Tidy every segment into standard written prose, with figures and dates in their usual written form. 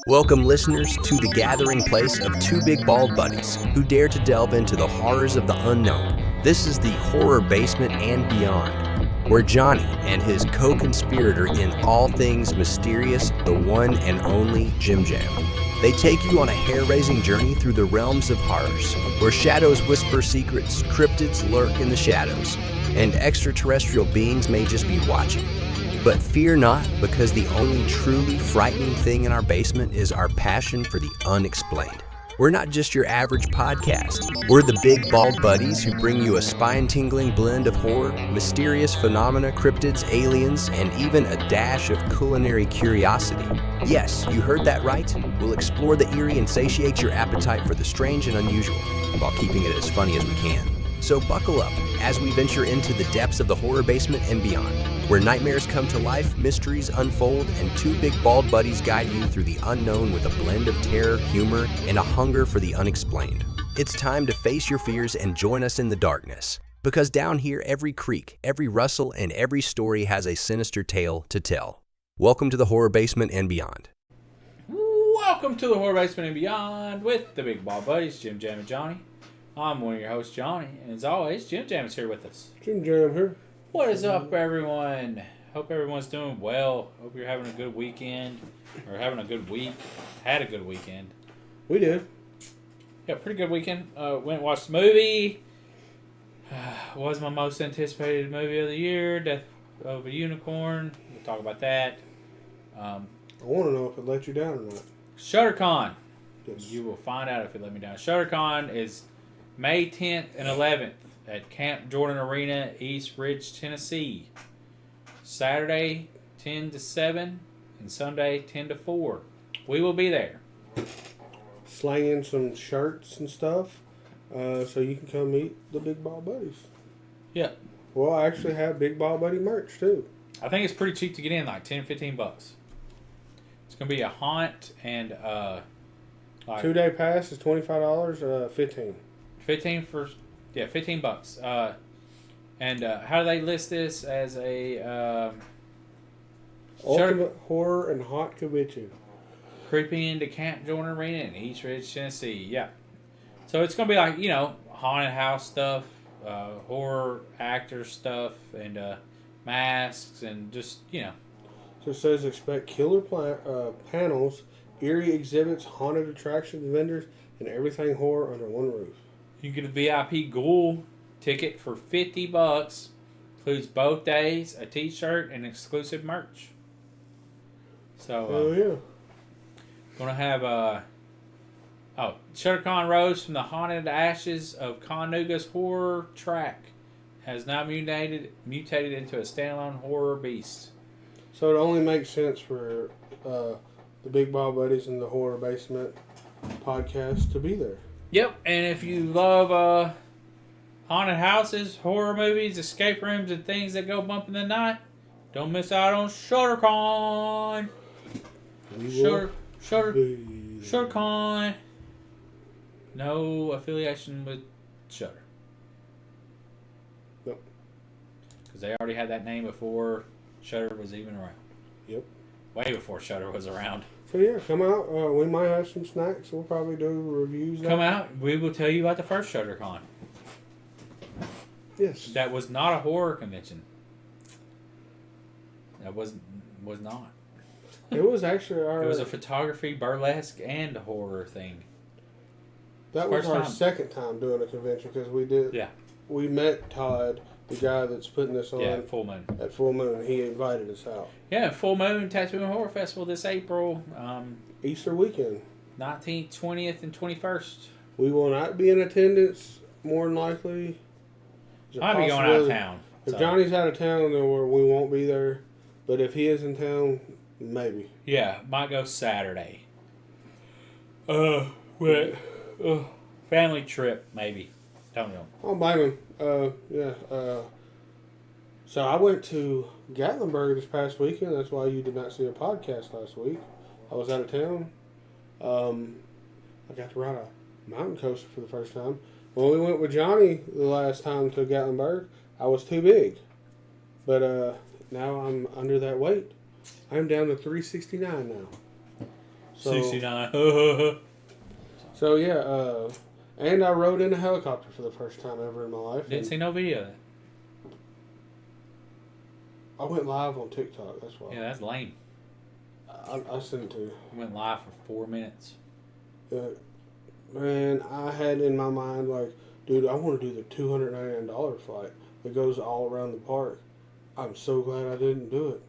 Welcome, listeners, to the gathering place of two big bald buddies who dare to delve into the horrors of the unknown. This is the Horror Basement and Beyond, where Johnny and his co-conspirator in all things mysterious, the one and only Jim Jam. They take you on a hair-raising journey through the realms of horrors, where shadows whisper secrets, cryptids lurk in the shadows, and extraterrestrial beings may just be watching. But fear not, because the only truly frightening thing in our basement is our passion for the unexplained. We're not just your average podcast. We're the big bald buddies who bring you a spine-tingling blend of horror, mysterious phenomena, cryptids, aliens, and even a dash of culinary curiosity. Yes, you heard that right. We'll explore the eerie and satiate your appetite for the strange and unusual, while keeping it as funny as we can. So buckle up as we venture into the depths of the horror basement and beyond, where nightmares come to life, mysteries unfold, and two big bald buddies guide you through the unknown with a blend of terror, humor, and a hunger for the unexplained. It's time to face your fears and join us in the darkness, because down here every creak, every rustle, and every story has a sinister tale to tell. Welcome to the Horror Basement and Beyond. Welcome to the Horror Basement and Beyond with the big bald buddies, Jim Jam and Johnny. I'm one of your hosts, Johnny, and as always, Jim Jam is here with us. Jim Jam here. What is up, everyone? Hope everyone's doing well. Hope you're having a good weekend, or having a good week. Had a good weekend. We did. Yeah, pretty good weekend. Went and watched the movie. Was my most anticipated movie of the year, Death of a Unicorn. We'll talk about that. I want to know if it let you down or not. ShutterCon. Yes. You will find out if it let me down. ShutterCon is May 10th and 11th at Camp Jordan Arena, East Ridge, Tennessee. Saturday, 10 to 7, and Sunday, 10 to 4. We will be there. Slanging some shirts and stuff, so you can come meet the Big Bald Buddies. Yeah. Well, I actually have Big Bald Buddy merch, too. I think it's pretty cheap to get in, like $10, $15. It's going to be a haunt and like 2-day pass is $25, $15. $15. And how do they list this as a Ultimate Horror and Haunt Convention. creeping into Camp Jordan Arena in East Ridge, Tennessee? Yeah. So it's gonna be like, haunted house stuff, horror actor stuff, and masks, and just So it says expect killer panels, eerie exhibits, haunted attractions, vendors, and everything horror under one roof. You can get a VIP Ghoul ticket for $50. Includes both days, a T-shirt, and exclusive merch. So, Yeah. gonna have ShutterCon rose from the haunted ashes of Conuga's horror track. Has now mutated into a standalone horror beast. So it only makes sense for the Big Bald Buddies and the Horror Basement podcast to be there. Yep, and if you love haunted houses, horror movies, escape rooms, and things that go bump in the night, don't miss out on ShutterCon. ShutterCon. No affiliation with Shutter. Nope. Because they already had that name before Shutter was even around. Yep. Way before Shutter was around. So yeah, come out. We might have some snacks. We'll probably do reviews. Come out. We will tell you about the first ShutterCon. Yes. That was not a horror convention. That was not. It was actually our. It was a photography, burlesque, and horror thing. That was first our time. second time doing a convention because we did. Yeah. We met Todd, the guy that's putting this on. Yeah, Full Moon. At Full Moon, he invited us out. Yeah, Full Moon Tattoo and Horror Festival this April, Easter weekend. 19th, 20th, and 21st. We will not be in attendance. More than likely. I'll be going out of town. If Johnny's out of town, then we won't be there. But if he is in town, maybe. Yeah, might go Saturday. Family trip, maybe. Don't know. I don't blame him. So I went to Gatlinburg this past weekend. That's why you did not see a podcast last week. I was out of town. I got to ride a mountain coaster for the first time. When we went with Johnny the last time to Gatlinburg, I was too big. But now I'm under that weight. I'm down to 369 now. So, 69. so yeah, and I rode in a helicopter for the first time ever in my life. Didn't see no video of that. I went live on TikTok. That's why. Yeah, that's lame. I sent it to you. Went live for 4 minutes. Man, I had in my mind like, dude, I want to do the $299 flight that goes all around the park. I'm so glad I didn't do it.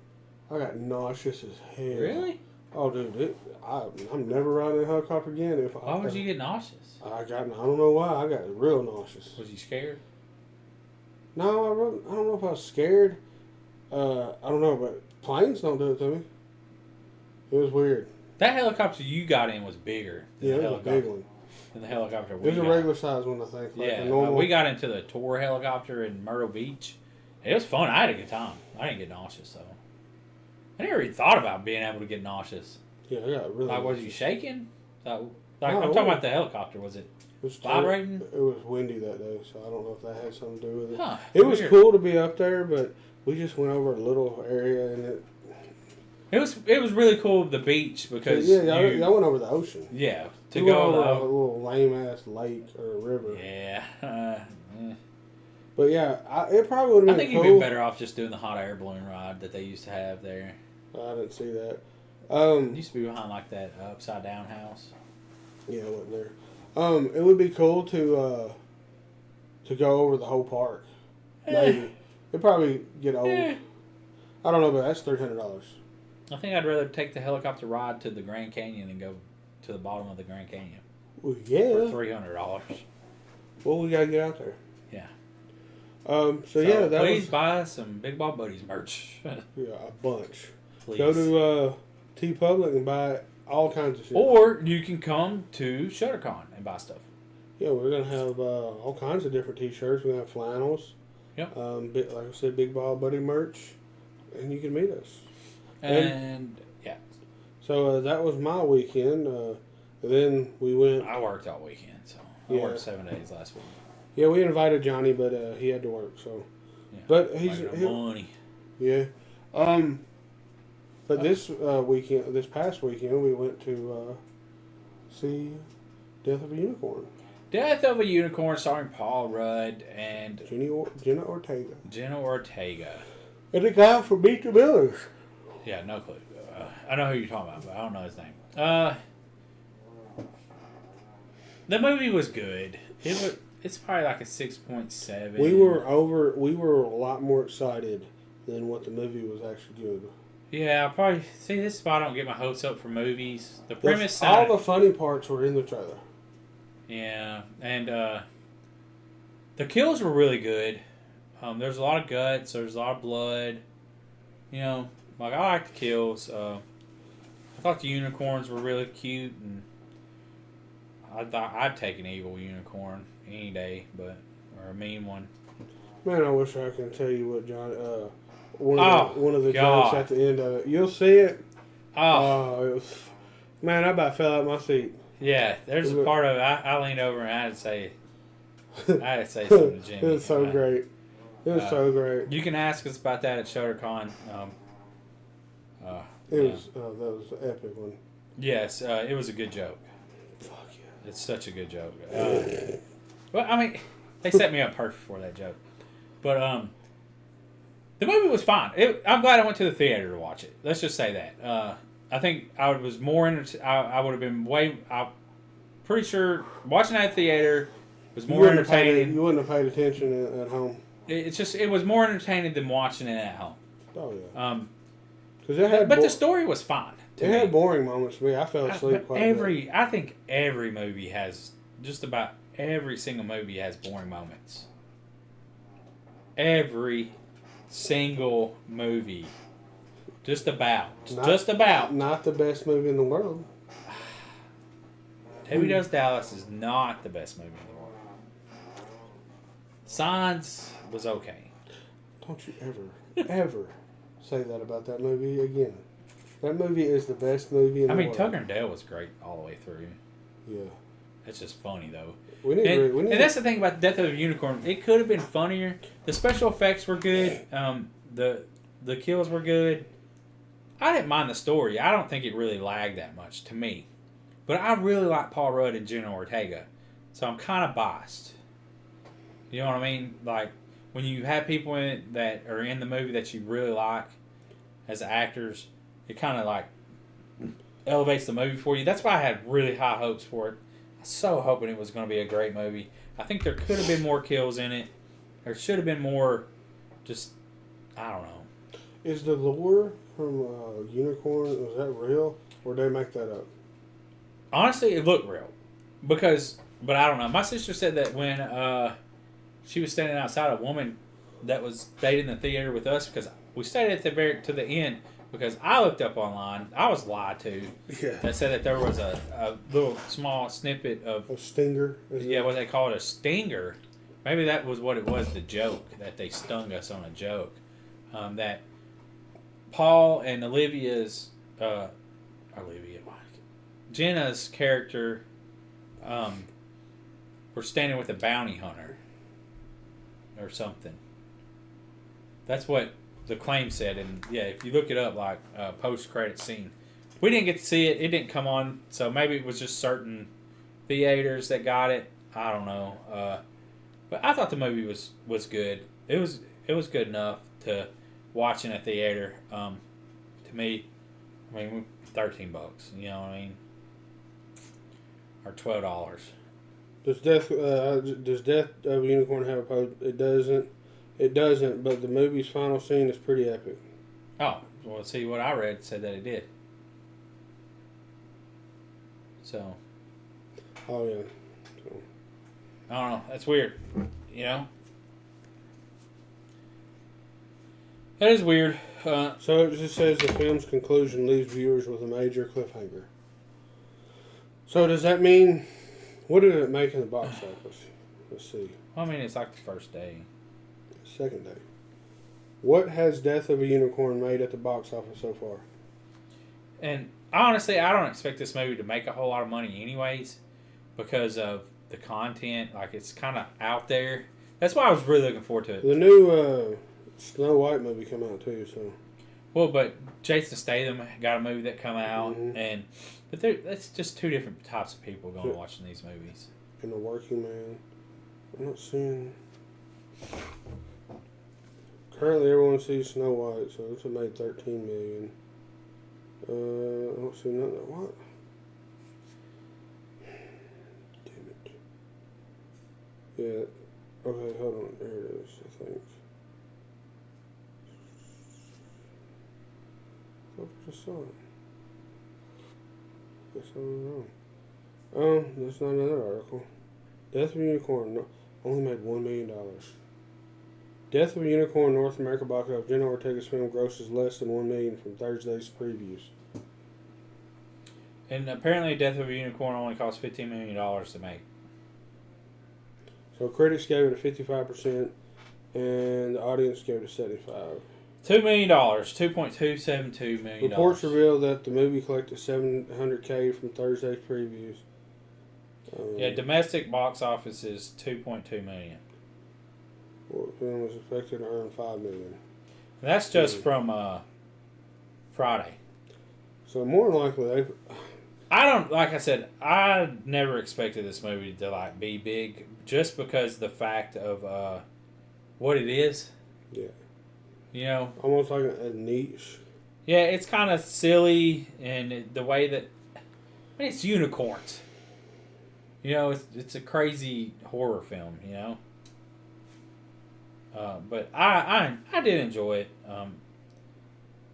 I got nauseous as hell. Really? Oh, dude, I'm never riding a helicopter again. Why would you get nauseous? I don't know why. I got real nauseous. Was you scared? No, I don't know if I was scared. I don't know, but planes don't do it to me. It was weird. That helicopter you got in was bigger than Yeah, the it was a helicopter. big one. Than the helicopter It we was a got. regular size one, I think. Like Yeah, a normal. we got into the tour helicopter in Myrtle Beach. It was fun. I had a good time. I didn't get nauseous though. I never even thought about being able to get nauseous. Yeah, I got really. Like, was you nauseous. shaking? Like, No, I'm it talking wasn't. about the helicopter. Was it? It was Vibrating? It was windy that day, so I don't know if that had something to do with it. Huh, It was weird. cool to be up there, but we just went over a little area and It was really cool the beach because y'all went over the ocean. yeah to We went go over a though. little lame ass lake or river. Yeah, But yeah, it probably would I have think been you'd cool. be better off just doing the hot air balloon ride that they used to have there. I didn't see that. It used to be behind like that upside down house. Yeah, I wasn't there. It would be cool to go over the whole park. Maybe it'd probably get old. Eh. I don't know, but that's $300. I think I'd rather take the helicopter ride to the Grand Canyon and go to the bottom of the Grand Canyon Well, for yeah. $300. Well, we gotta get out there. Yeah. So yeah, that please was buy some Big Ball Buddies merch. yeah a bunch. Please. Go to T Public and buy all kinds of shit. Or you can come to ShutterCon and buy stuff. Yeah, we're gonna have all kinds of different T-shirts. We're gonna have flannels. Yep. Like I said, Big Ball Buddy merch, and you can meet us. And yeah, So that was my weekend. And then we went. I worked all weekend, so I Yeah. worked 7 days last week. Yeah, we invited Johnny, but he had to work. So, Yeah. but he's Making no money. yeah. But this this past weekend, we went to see Death of a Unicorn. Death of a Unicorn starring Paul Rudd and Jenna Ortega. Jenna Ortega. And the guy from Meet the Millers. Yeah, no clue. I know who you're talking about, but I don't know his name. The movie was good. It's probably like a 6.7. We were a lot more excited than what the movie was actually good. Yeah, I probably see this is why I don't get my hopes up for movies. The premise All sounded- the funny parts were in the trailer. Yeah, and the kills were really good. There's a lot of guts. There's a lot of blood. You know, like I like the kills. I thought the unicorns were really cute, and I thought I'd take an evil unicorn any day, or a mean one. Man, I wish I could tell you what John. One of the God. jokes at the end of it. You'll see it. Oh, It was. Man, I about fell out my seat. yeah. There's a part of it. I leaned over and I had to say something to Jimmy. It was so great. It was so great. You can ask us about that at ShutterCon. It was that was an epic one. Yes, it was a good joke. Fuck yeah. It's such a good joke. Well, I mean, they set me up perfect for that joke. But the movie was fine. I'm glad I went to the theater to watch it. Let's just say that. I think I was more. I would have been way. I'm pretty sure watching that theater was more entertaining. You wouldn't have paid attention at home. It was more entertaining than watching it at home. Oh yeah. Because it had. but the story was fine. It had boring moments for me. I fell asleep quite a bit. I think every movie has just about every single movie has boring moments. Every single movie, just about. Not the best movie in the world. Debbie Does Dallas is not the best movie in the world. Signs was okay. Don't you ever say that about that movie again. That movie is the best movie in the world. Tucker and Dale was great all the way through. Yeah. It's just funny though. And that's the thing about Death of a Unicorn. It could have been funnier. The special effects were good. The kills were good. I didn't mind the story. I don't think it really lagged that much to me. But I really like Paul Rudd and Jenna Ortega. So I'm kind of biased. You know what I mean? Like, when you have people in it that are in the movie that you really like as actors, it kind of like elevates the movie for you. That's why I had really high hopes for it. I was so hoping it was going to be a great movie. I think there could have been more kills in it. There should have been more, just, I don't know. Is the lure from Unicorn, is that real? Or did they make that up? Honestly, it looked real. But I don't know. My sister said that when she was standing outside, a woman that was stayed in the theater with us, because we stayed at to the end, because I looked up online. I was lied to. Yeah. That said that there was a little small snippet of, A stinger? what they call it, a stinger. Maybe that was what it was, the joke, that they stung us on a joke. That Paul and Jenna's character were standing with a bounty hunter or something. That's what the claim said, and yeah, if you look it up, like post-credit scene, we didn't get to see it. It didn't come on, so maybe it was just certain theaters that got it. I don't know, but I thought the movie was good. It was good enough to watch in a theater. To me, I mean, $13. You know what I mean? Or $12. Does Death of a Unicorn have a post? It doesn't. It doesn't, but the movie's final scene is pretty epic. Oh, well, see, what I read said that it did. So. Oh, yeah. So. I don't know. That's weird. You know? That is weird. So it just says the film's conclusion leaves viewers with a major cliffhanger. So does that mean, what did it make in the box office? Let's see. Well, I mean, it's like the first day. Second day. What has Death of a Unicorn made at the box office so far? And honestly, I don't expect this movie to make a whole lot of money anyways, because of the content. Like, it's kind of out there. That's why I was really looking forward to it. The new Snow White movie come out too, so. Well, but Jason Statham got a movie that come out, but that's just two different types of people going watching these movies. And The Working Man. I'm not seeing. Currently, everyone sees Snow White, so it's made $13 million. I don't see nothing. What? Damn it. Yeah. Okay, hold on. There it is, I think. I just saw it. Guess I was wrong. That's not another article. Death of a Unicorn only made $1 million. Death of a Unicorn North America box office. Jenna Ortega's film grosses less than $1 million from Thursday's previews. And apparently, Death of a Unicorn only cost $15 million to make. So critics gave it a 55%, and the audience gave it a 75%. $2 million, $2.272 million. Reports reveal that the movie collected $700K from Thursday's previews. Yeah, domestic box office is $2.2 million. Well, the film was expected to earn $5 million. And that's just from Friday. So more than likely, like I said, I never expected this movie to like be big, just because the fact of what it is. Yeah. You know, almost like a niche. Yeah, it's kind of silly, and the way that, I mean, it's unicorns. You know, it's a crazy horror film. You know, but I did enjoy it.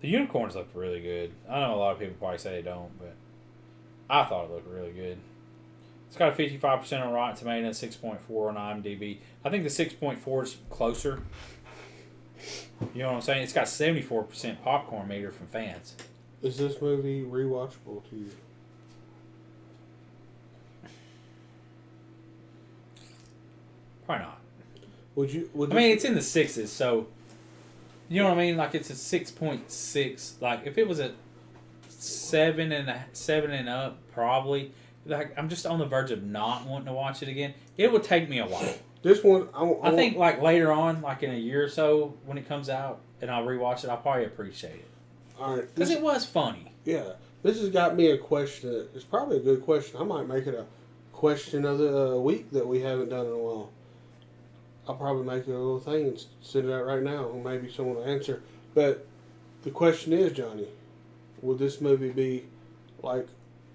The unicorns looked really good. I know a lot of people probably say they don't, but I thought it looked really good. It's got a 55% on Rotten Tomatoes, 6.4 on IMDb. I think the 6.4 is closer. You know what I'm saying? It's got 74% popcorn meter from fans. Is this movie rewatchable to you? Probably not. Would I mean, it's in the sixes, so you know what I mean. Like, it's a 6.6. Like, if it was a 7 and up, probably. Like, I'm just on the verge of not wanting to watch it again. It would take me a while. This one, I think like later on, like in a year or so, when it comes out, and I'll rewatch it, I'll probably appreciate it. All right. Because it was funny. Yeah. This has got me a question. It's probably a good question. I might make it a question of the week that we haven't done in a while. I'll probably make it a little thing and send it out right now, and maybe someone will answer. But the question is, Johnny, would this movie be like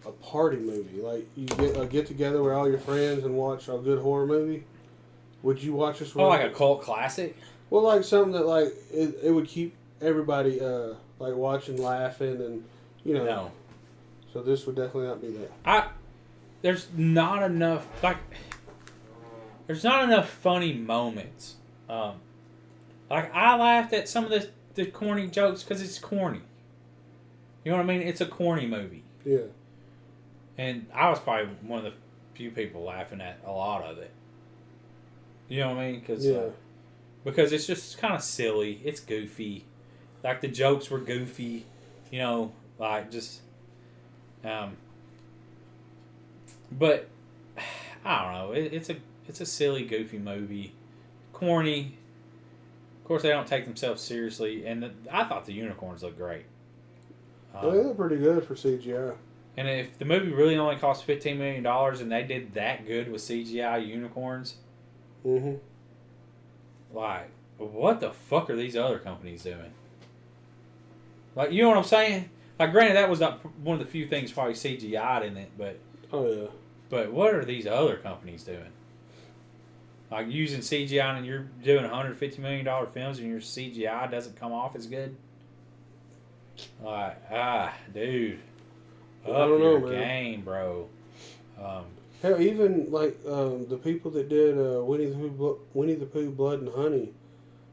a party movie? Like you get together with all your friends and watch a good horror movie? Would you watch this? Oh, like a cult classic? Well, like something that like it would keep everybody like watching, laughing, and No. So this would definitely not be that. There's not enough funny moments. Like I laughed at some of the corny jokes because it's corny. You know what I mean? It's a corny movie. Yeah. And I was probably one of the few people laughing at a lot of it. You know what I mean? Because it's just kind of silly. It's goofy. Like the jokes were goofy. Like just. But I don't know. It's a silly, goofy movie. Corny. Of course, they don't take themselves seriously. And I thought the unicorns looked great. They look pretty good for CGI. And if the movie really only cost $15 million and they did that good with CGI unicorns, like, what the fuck are these other companies doing? Like, you know what I'm saying? Like, granted, that was not one of the few things probably CGI'd in it, but oh yeah. But what are these other companies doing? Like using CGI and you're doing $150 million films and your CGI doesn't come off as good? Like, dude. I don't know, your man. game, bro. Hell, even like the people that did Winnie the Pooh, Blood and Honey,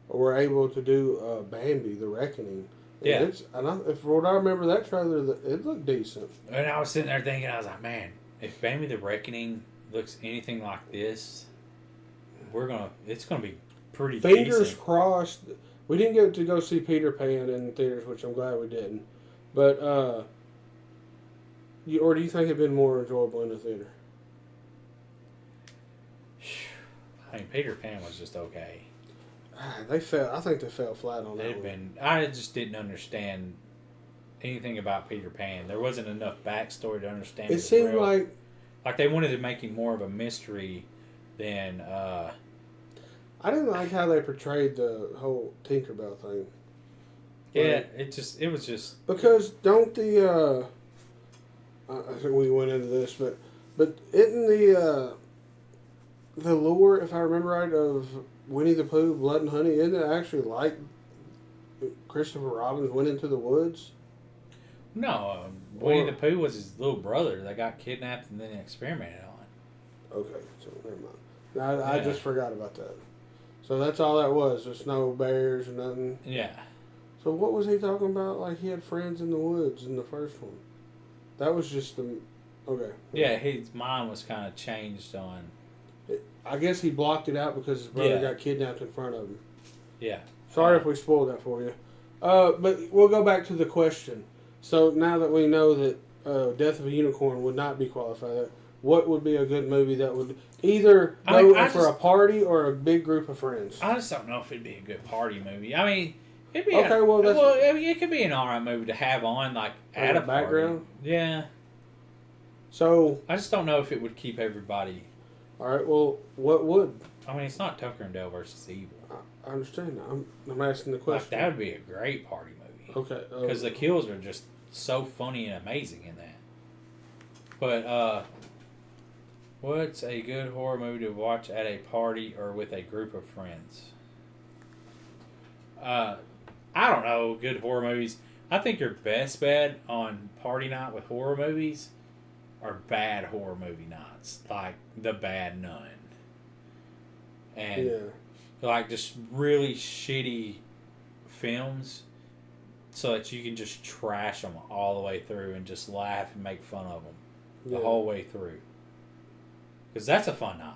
were able to do Bambi: The Reckoning. Yeah. If what I remember that trailer, it looked decent. And I was sitting there thinking, I was like, man, if Bambi: The Reckoning looks anything like this, it's gonna be pretty Fingers decent. crossed. We didn't get to go see Peter Pan in theaters, which I'm glad we didn't. But or do you think it'd been more enjoyable in the theater? I mean, Peter Pan was just okay. I think they fell flat on that one. I just didn't understand anything about Peter Pan. There wasn't enough backstory to understand. It seemed like they wanted to make him more of a mystery than. I didn't like how they portrayed the whole Tinkerbell thing. Yeah, it was just because don't the I think we went into this, but isn't the lure, if I remember right, of Winnie the Pooh, Blood and Honey, isn't it actually like Christopher Robin went into the woods? No, Winnie the Pooh was his little brother that got kidnapped and then experimented on. Okay, so never mind. I just forgot about that. So that's all that was. There's no bears or nothing. Yeah. So what was he talking about? Like he had friends in the woods in the first one. That was just the... Okay. Yeah, his mind was kind of changed on... I guess he blocked it out because his brother got kidnapped in front of him. Yeah. Sorry if we spoiled that for you. But we'll go back to the question. So now that we know that Death of a Unicorn would not be qualified, what would be a good movie that would either go for a party or a big group of friends? I just don't know if it'd be a good party movie. I mean... It'd be it could be an alright movie to have on, like, at a background. Yeah. So... I just don't know if it would keep everybody... Alright, well, what would? I mean, it's not Tucker and Dale versus Evil. I understand. I'm asking the question. Like, that would be a great party movie. Okay. Because the kills are just so funny and amazing in that. But, what's a good horror movie to watch at a party or with a group of friends? I don't know, good horror movies. I think your best bet on party night with horror movies are bad horror movie nights, like The Bad Nun. And like just really shitty films so that you can just trash them all the way through and just laugh and make fun of them the whole way through. Because that's a fun night.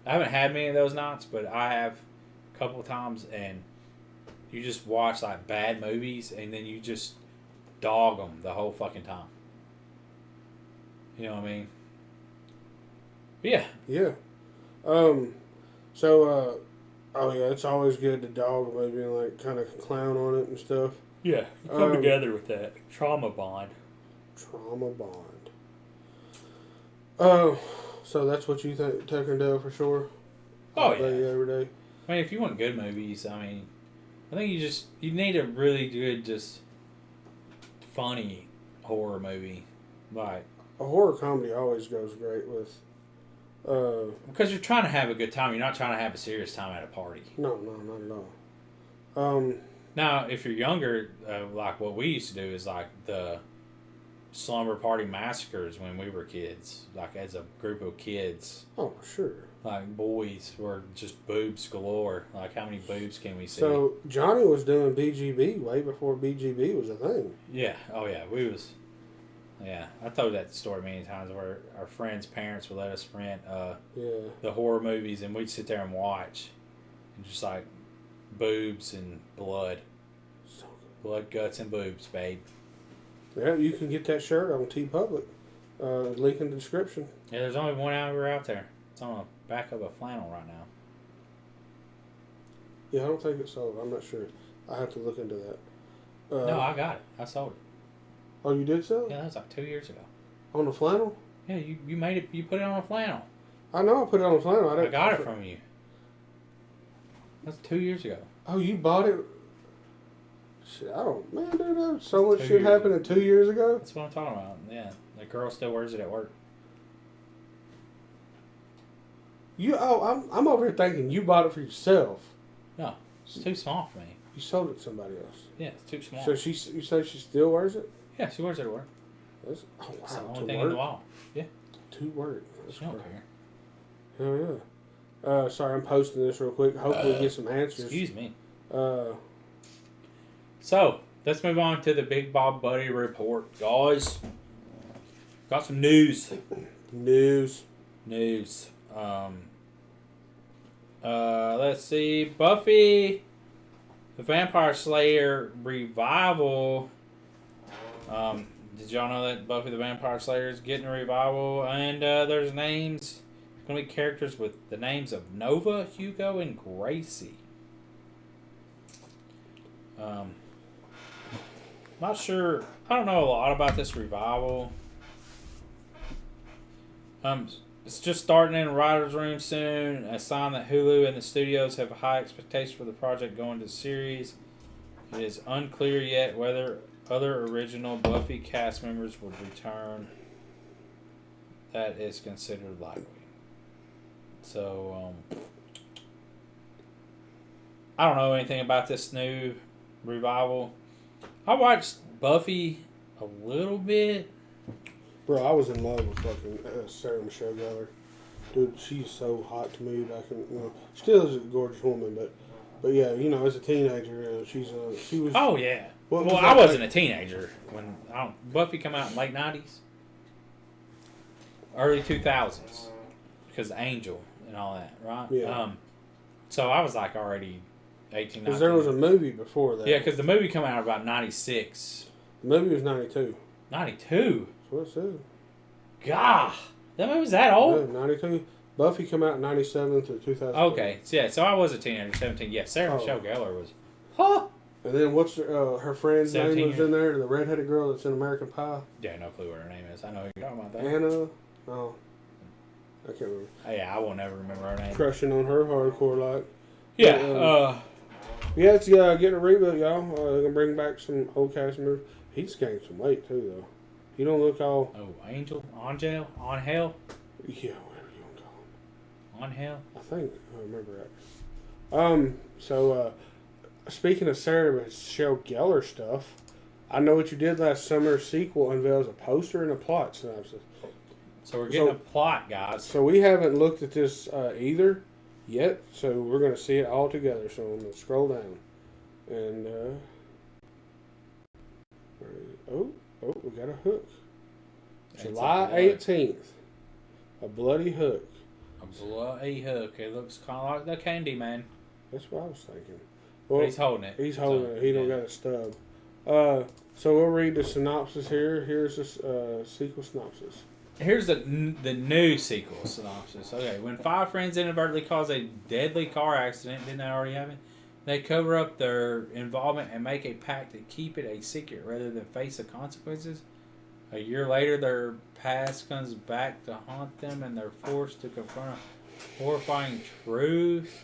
I haven't had many of those nights, but I have a couple of times, and you just watch like bad movies and then you just dog them the whole fucking time. You know what I mean? Yeah. Yeah. It's always good to dog a movie and like kind of clown on it and stuff. Yeah, you come together with that trauma bond. Trauma bond. So that's what you think Tucker and Dale for sure? Oh, All day, yeah. every day? I mean, if you want good movies, I think you need a really good, just funny horror movie. Like, A horror comedy always goes great with. because you're trying to have a good time. You're not trying to have a serious time at a party. No, not at all. Now, if you're younger, like what we used to do is like the slumber party massacres when we were kids. Like as a group of kids, Oh, sure. like boys were just boobs galore. Like how many boobs can we see? So Johnny was doing BGB way before BGB was a thing. Yeah. Oh yeah. Yeah. I told that story many times where our friends' parents would let us rent Yeah. the horror movies and we'd sit there and watch, and just like boobs and blood. So Blood, guts, and boobs, babe. good. Yeah, you can get that shirt on TeePublic. Link in the description. Yeah, there's only one hour out there. It's on the back of a flannel right now. Yeah, I don't think it's sold. I'm not sure. I have to look into that. No, I got it. I sold it. Oh, you did sell it? Yeah, that was like 2 years ago. On the flannel? Yeah, you made it. You put it on a flannel. I know I put it on the flannel. I got it from you. That's 2 years ago. Oh, you bought it? Shit, I don't. Man, dude, so much 2 shit years happened in 2 years ago. That's what I'm talking about. Yeah, the girl still wears it at work. I'm over here thinking you bought it for yourself. No, it's too small for me. You sold it to somebody else. Yeah, it's too small. So you say she still wears it? Yeah, she wears it at work. That's, oh It's the wow, only to thing in the work. wall. Yeah, To work. That's she don't crazy. care. Hell yeah. Sorry, I'm posting this real quick. Hopefully we get some answers. Excuse me. Uh, So, let's move on to the Big Bob Buddy report, guys. Got some news. news. Let's see. Buffy the Vampire Slayer revival. Did y'all know that Buffy the Vampire Slayer is getting a revival? And there's names, going to be characters with the names of Nova, Hugo, and Gracie. Not sure. I don't know a lot about this revival. It's just starting in the writer's room soon. A sign that Hulu and the studios have high expectations for the project going to the series. It is unclear yet whether other original Buffy cast members would return. That is considered likely. So, I don't know anything about this new revival. I watched Buffy a little bit. Bro, I was in love with fucking Sarah Michelle Gellar. Dude, she's so hot to me back in, still is a gorgeous woman, but yeah, as a teenager, she was. Oh yeah. What Well, was I that wasn't a teenager when Buffy come out in late '90s, early 2000s, because Angel and all that, right? Yeah. So I was like already 18, 19. Because there was a movie before that. Yeah, because the movie come out about '96. The movie was 92. 92. That's what it said. God, that movie was that old? Yeah, 92. Buffy come out in 97 to 2000. Okay, so I was a teenager, 17. Yeah, Sarah Oh. Michelle Gellar was. Huh? And then what's her friend's name 17 was in there? The redheaded girl that's in American Pie. Yeah, no clue what her name is. I know who you're talking about. That. Anna. Oh, I can't remember. Oh, yeah, I will never remember her name. Crushing on her hardcore like. Yeah. Yeah, it's getting a reboot, y'all. They're gonna bring back some old cast members. He's gained some weight too, though. He don't look all. Oh, Angel, Angel, Yeah, whatever you want to call him. Angel. I think I remember that. So speaking of Sarah Michelle Gellar stuff, I Know What You Did Last Summer sequel unveils a poster and a plot synopsis. So we're getting a plot, guys. So we haven't looked at this either yet, so we're going to see it all together. So I'm going to scroll down. And, we got a hook. It's July a blood. 18th. A bloody hook. A bloody hook. It looks kind of like the Candy Man. That's what I was thinking. But Well, he's holding it. he's holding it. He don't got a stub. So we'll read the synopsis here. Here's the sequel synopsis. Here's the new sequel synopsis. Okay, when five friends inadvertently cause a deadly car accident, didn't that already happen? They cover up their involvement and make a pact to keep it a secret rather than face the consequences. A year later, their past comes back to haunt them, and they're forced to confront a horrifying truth.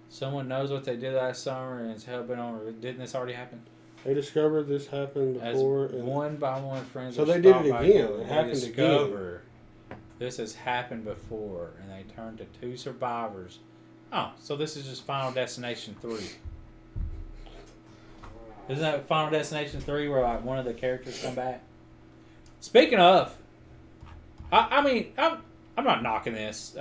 Someone knows what they did last summer, and it's hell been on. Didn't this already happen? They discovered this happened before. As one by one, friends. So are they did it stopped by again. Gordon. It They happened discover this has happened before, and they turn to two survivors. Oh, so this is just Final Destination 3. Isn't that Final Destination 3 where like one of the characters come back? Speaking of, I mean, I'm not knocking this.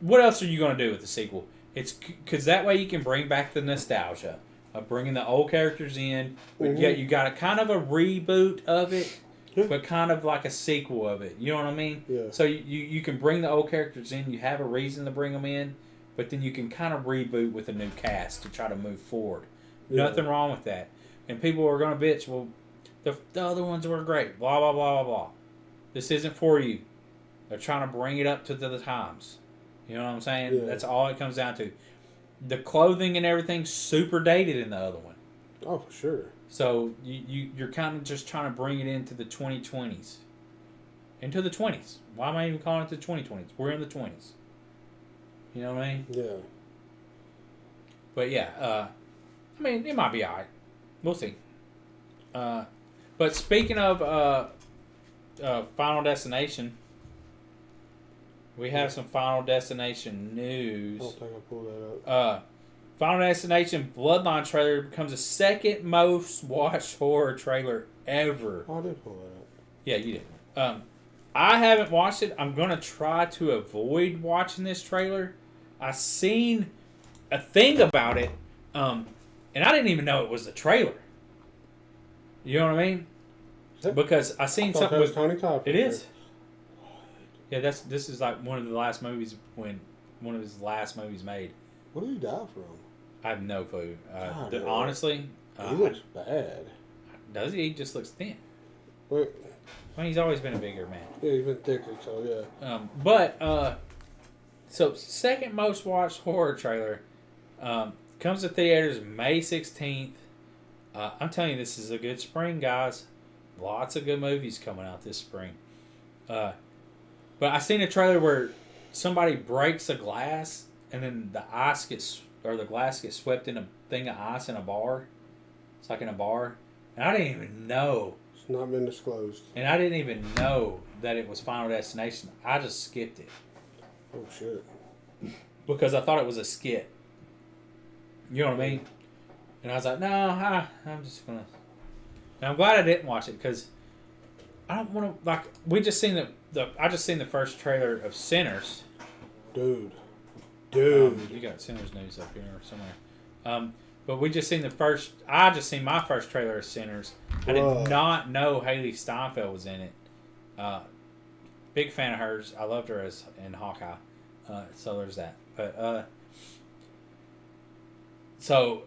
What else are you going to do with the sequel? It's because that way you can bring back the nostalgia of bringing the old characters in, but yet you got a kind of a reboot of it, but kind of like a sequel of it. You know what I mean? Yeah. So you can bring the old characters in. You have a reason to bring them in, but then you can kind of reboot with a new cast to try to move forward. Yeah. Nothing wrong with that. And people are going to bitch, well, the other ones were great, blah, blah, blah, blah, blah. This isn't for you. They're trying to bring it up to the times. You know what I'm saying? Yeah. That's all it comes down to. The clothing and everything's super dated in the other one. Oh, for sure. So you're kind of just trying to bring it into the 2020s. Into the 20s. Why am I even calling it the 2020s? We're in the 20s. You know what I mean? Yeah. But yeah, I mean, it might be alright. We'll see. But speaking of Final Destination, we have some Final Destination news. I don't think I pulled that up. Final Destination Bloodline trailer becomes the second most watched horror trailer ever. Oh, I did pull that up. Yeah, you did. I haven't watched it. I'm going to try to avoid watching this trailer. I seen a thing about it, and I didn't even know it was the trailer. You know what I mean? Because I seen something with with Tony Todd. it is. Yeah, this is like one of the last movies when one of his last movies made. What did he die from? I have no clue. God, Honestly, He looks bad. does he? He just looks thin. Wait, Well, he's always been a bigger man. yeah, he's been thicker, so yeah. So second most watched horror trailer comes to theaters May 16th. I'm telling you, this is a good spring, guys. Lots of good movies coming out this spring. But I seen a trailer where somebody breaks a glass and then the glass gets swept in a thing of ice in a bar. It's like in a bar. And I didn't even know. It's not been disclosed. And I didn't even know that it was Final Destination. I just skipped it. Oh, shit. Because I thought it was a skit. You know what I mean? And I was like, no, I'm just going to... And I'm glad I didn't watch it because I don't want to... Like, we just seen I just seen the first trailer of Sinners. Dude. You got Sinners news up here or somewhere. But we just seen I just seen my first trailer of Sinners. I did not know Haley Steinfeld was in it. Big fan of hers. I loved her in Hawkeye. So there's that. But so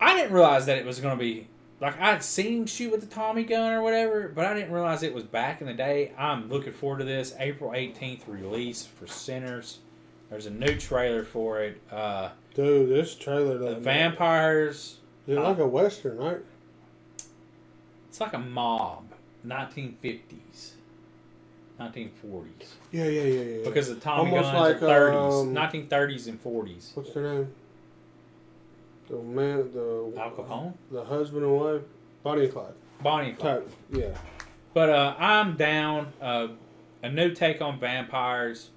I didn't realize that it was going to be like I'd seen him shoot with the Tommy gun or whatever, but I didn't realize it was back in the day. I'm looking forward to this April 18th release for Sinners. There's a new trailer for it. Dude, this trailer... The vampires. It's like a Western, right? It's like a mob. 1950s. 1940s. Yeah. Because the Tommy Almost guns like, are 30s. 1930s and 40s. What's their name? Al Capone? The husband and wife? Bonnie and Clyde. Bonnie and Clyde. Yeah. But I'm down. A new take on vampires.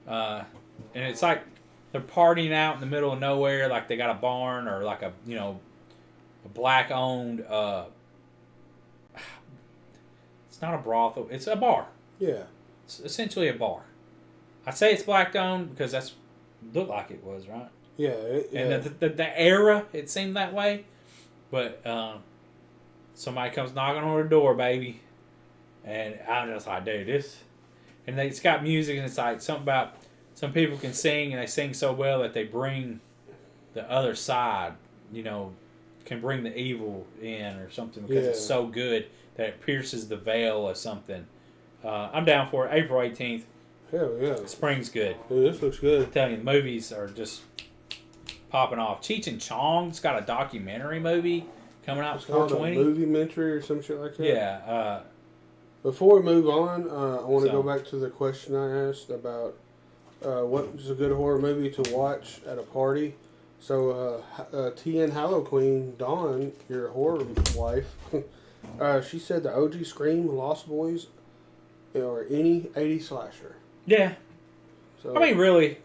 And it's like they're partying out in the middle of nowhere, like they got a barn or like a black owned. It's not a brothel. It's a bar. Yeah. It's essentially a bar. I say it's black owned because that's looked like it was, right? Yeah. And the era it seemed that way, but somebody comes knocking on the door, baby, and I'm just like, dude, this. And it's got music, and it's like something about some people can sing, and they sing so well that they bring the other side, can bring the evil in or something because it's so good that it pierces the veil or something. I'm down for it. April 18th. Hell yeah. Spring's good. Dude, this looks good. I'm telling you, the movies are just popping off. Cheech and Chong's got a documentary movie coming out It's called a 420. movie-mentary or some shit like that. Yeah. Before we move on, I want to So- go back to the question I asked about what is a good horror movie to watch at a party. So, TN Hallow Queen, Dawn, your horror wife, she said the OG Scream, Lost Boys, or any 80s slasher. Yeah. So, I mean, really,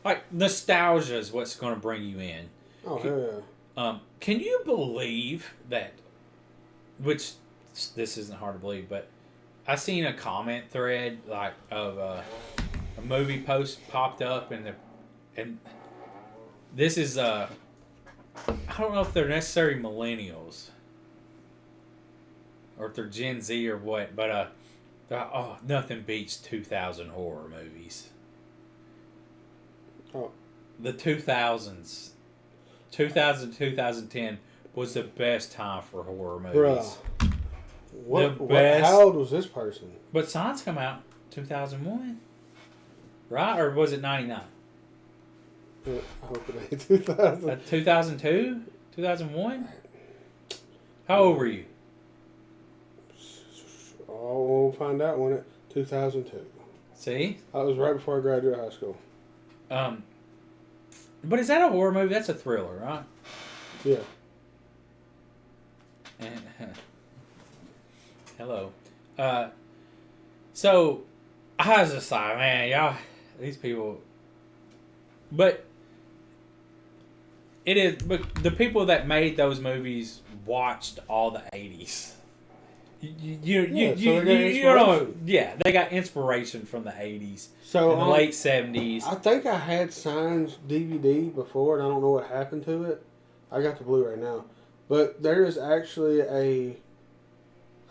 like, nostalgia is what's going to bring you in. oh, hell yeah. Can you believe that? Which this isn't hard to believe, but I seen a comment thread like of a movie post popped up, and this is I don't know if they're necessarily millennials or if they're Gen Z or what, but nothing beats 2000 horror movies. Oh. The 2000s. 2000 2010 was the best time for horror movies. Bruh. What, best- how old was this person? But Signs come out 2001, right? Or was it 99? I hope it ain't 2000. 2002, 2001. How old were you? Oh, we'll find out when it 2002. See, That was right before I graduated high school. but is that a horror movie? That's a thriller, right? Yeah. Hello. So I was just like, man, y'all, these people. But it is. But the people that made those movies watched all the '80s. You know, yeah, they got inspiration from the '80s So and the late '70s. I think I had Signs DVD before, and I don't know what happened to it. I got the Blu-ray now, but there is actually a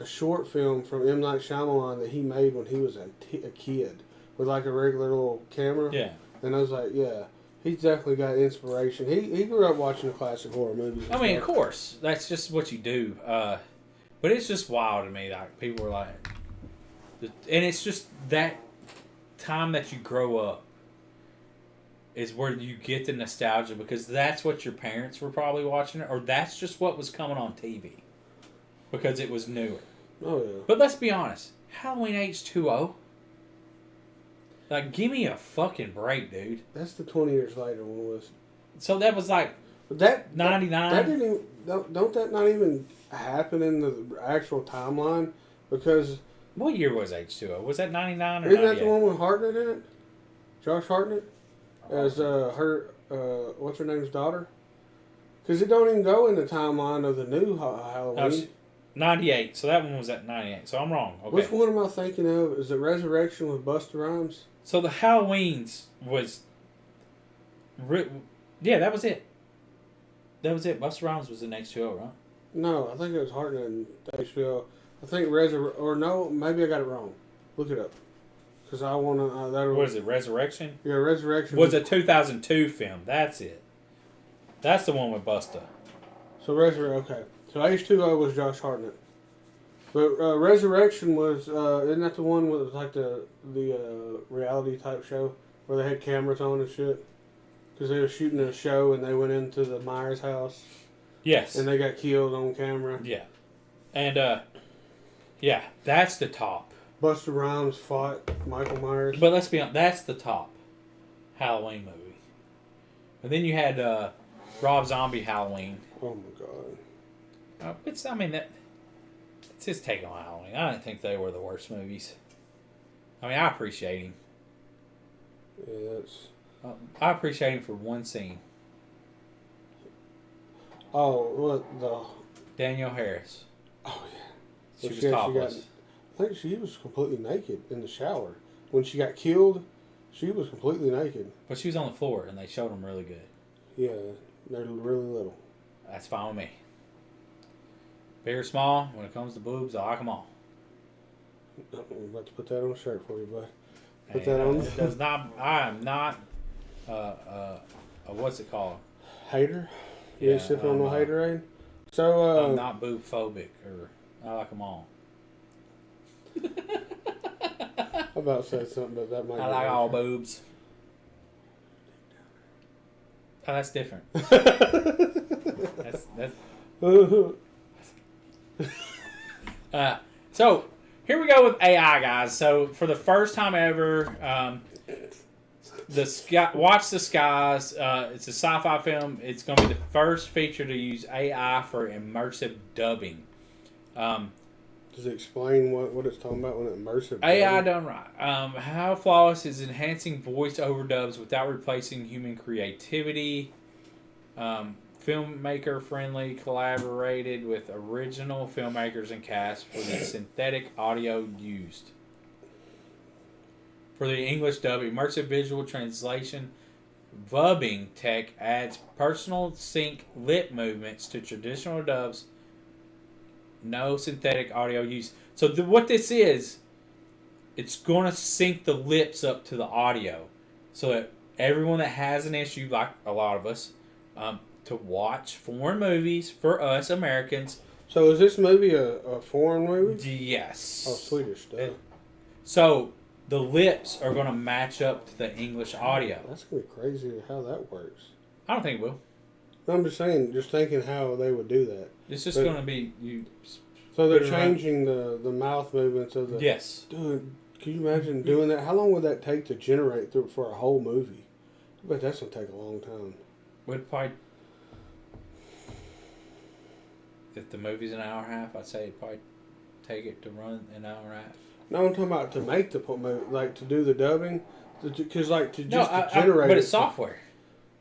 short film from M. Night Shyamalan that he made when he was a kid with like a regular little camera. Yeah. And I was like, yeah, he's definitely got inspiration. He grew up watching the classic horror movies. I mean, of course, that's just what you do. But it's just wild to me. Like people are like, and it's just that time that you grow up is where you get the nostalgia because that's what your parents were probably watching, or that's just what was coming on TV because it was newer. Oh yeah. But let's be honest, Halloween H2O. Like, give me a fucking break, dude. That's the 20 years later one was. So that was like But that 99. That didn't even, don't that not even happen in the actual timeline? Because What year was H2O? Was that 99 or isn't that 98? the one with Hartnett in it? Josh Hartnett as her what's her name's daughter? Because it don't even go in the timeline of the new Halloween. No, 98. So that one was at 98. So I'm wrong. Okay. Which one am I thinking of? Is it Resurrection with Busta Rhymes? So the Halloweens was... Yeah, that was it. That was it. Busta Rhymes was in H2O, right? No, I think it was Hartnett and HBO. I think or no, maybe I got it wrong. Look it up. Because I want to... What is it, Resurrection? Yeah, Resurrection. Was a 2002 film. That's it. That's the one with Busta. So okay. So H2O was Josh Hartnett. But Resurrection was, isn't that the one with like the reality type show where they had cameras on and shit? Because they were shooting a show and they went into the Myers house Yes. and they got killed on camera. Yeah. And, yeah, that's the top. Busta Rhymes fought Michael Myers. But let's be honest, that's the top Halloween movie. And then you had Rob Zombie Halloween. Oh my god. It's his take on Halloween. I didn't think they were the worst movies. I mean, I appreciate him. Yeah, that's... I appreciate him for one scene. Oh, what the... Danielle Harris. Oh yeah. She Well, was yeah, topless. I think she was completely naked in the shower. When she got killed, she was completely naked. But she was on the floor, and they showed them really good. Yeah, they're really little. That's fine with me. Big or small, when it comes to boobs, I like them all. I'm about to put that on a shirt for you, bud. Put And, that on. It does not. I am not. What's it called? Hater? You ain't Yeah, sipping on I'm no not. haterade? So, I'm not boob phobic, or I like them all. I about to say something, but that might I be like all wrong. boobs. Oh, that's different. That's so here we go with AI, guys. So for the first time ever, Watch the Skies. It's a sci-fi film. It's going to be the first feature to use AI for immersive dubbing. Does it explain what it's talking about when it immersive? AI done right. How flawless is enhancing voice overdubs without replacing human creativity? Filmmaker friendly, collaborated with original filmmakers and cast for the synthetic audio used. For the English dub, immersive visual translation vubbing tech adds personal sync lip movements to traditional dubs. No synthetic audio use. So what this is, it's going to sync the lips up to the audio, so that everyone that has an issue, like a lot of us, to watch foreign movies for us Americans. So is this movie a foreign movie? Yes. Oh, Swedish stuff. So the lips are going to match up to the English audio. That's going to be crazy how that works. I don't think it will. I'm just saying, just thinking how they would do that. It's just going to be you. So they're changing the mouth movements of the. Yes. Dude, can you imagine doing that? How long would that take to generate for a whole movie? I bet that's going to take a long time. Would probably. If the movie's an hour and a half, I'd say it'd probably take it to run an hour and a half. No, I'm talking about to make the movie, like to do the dubbing, because to But generate. it's software.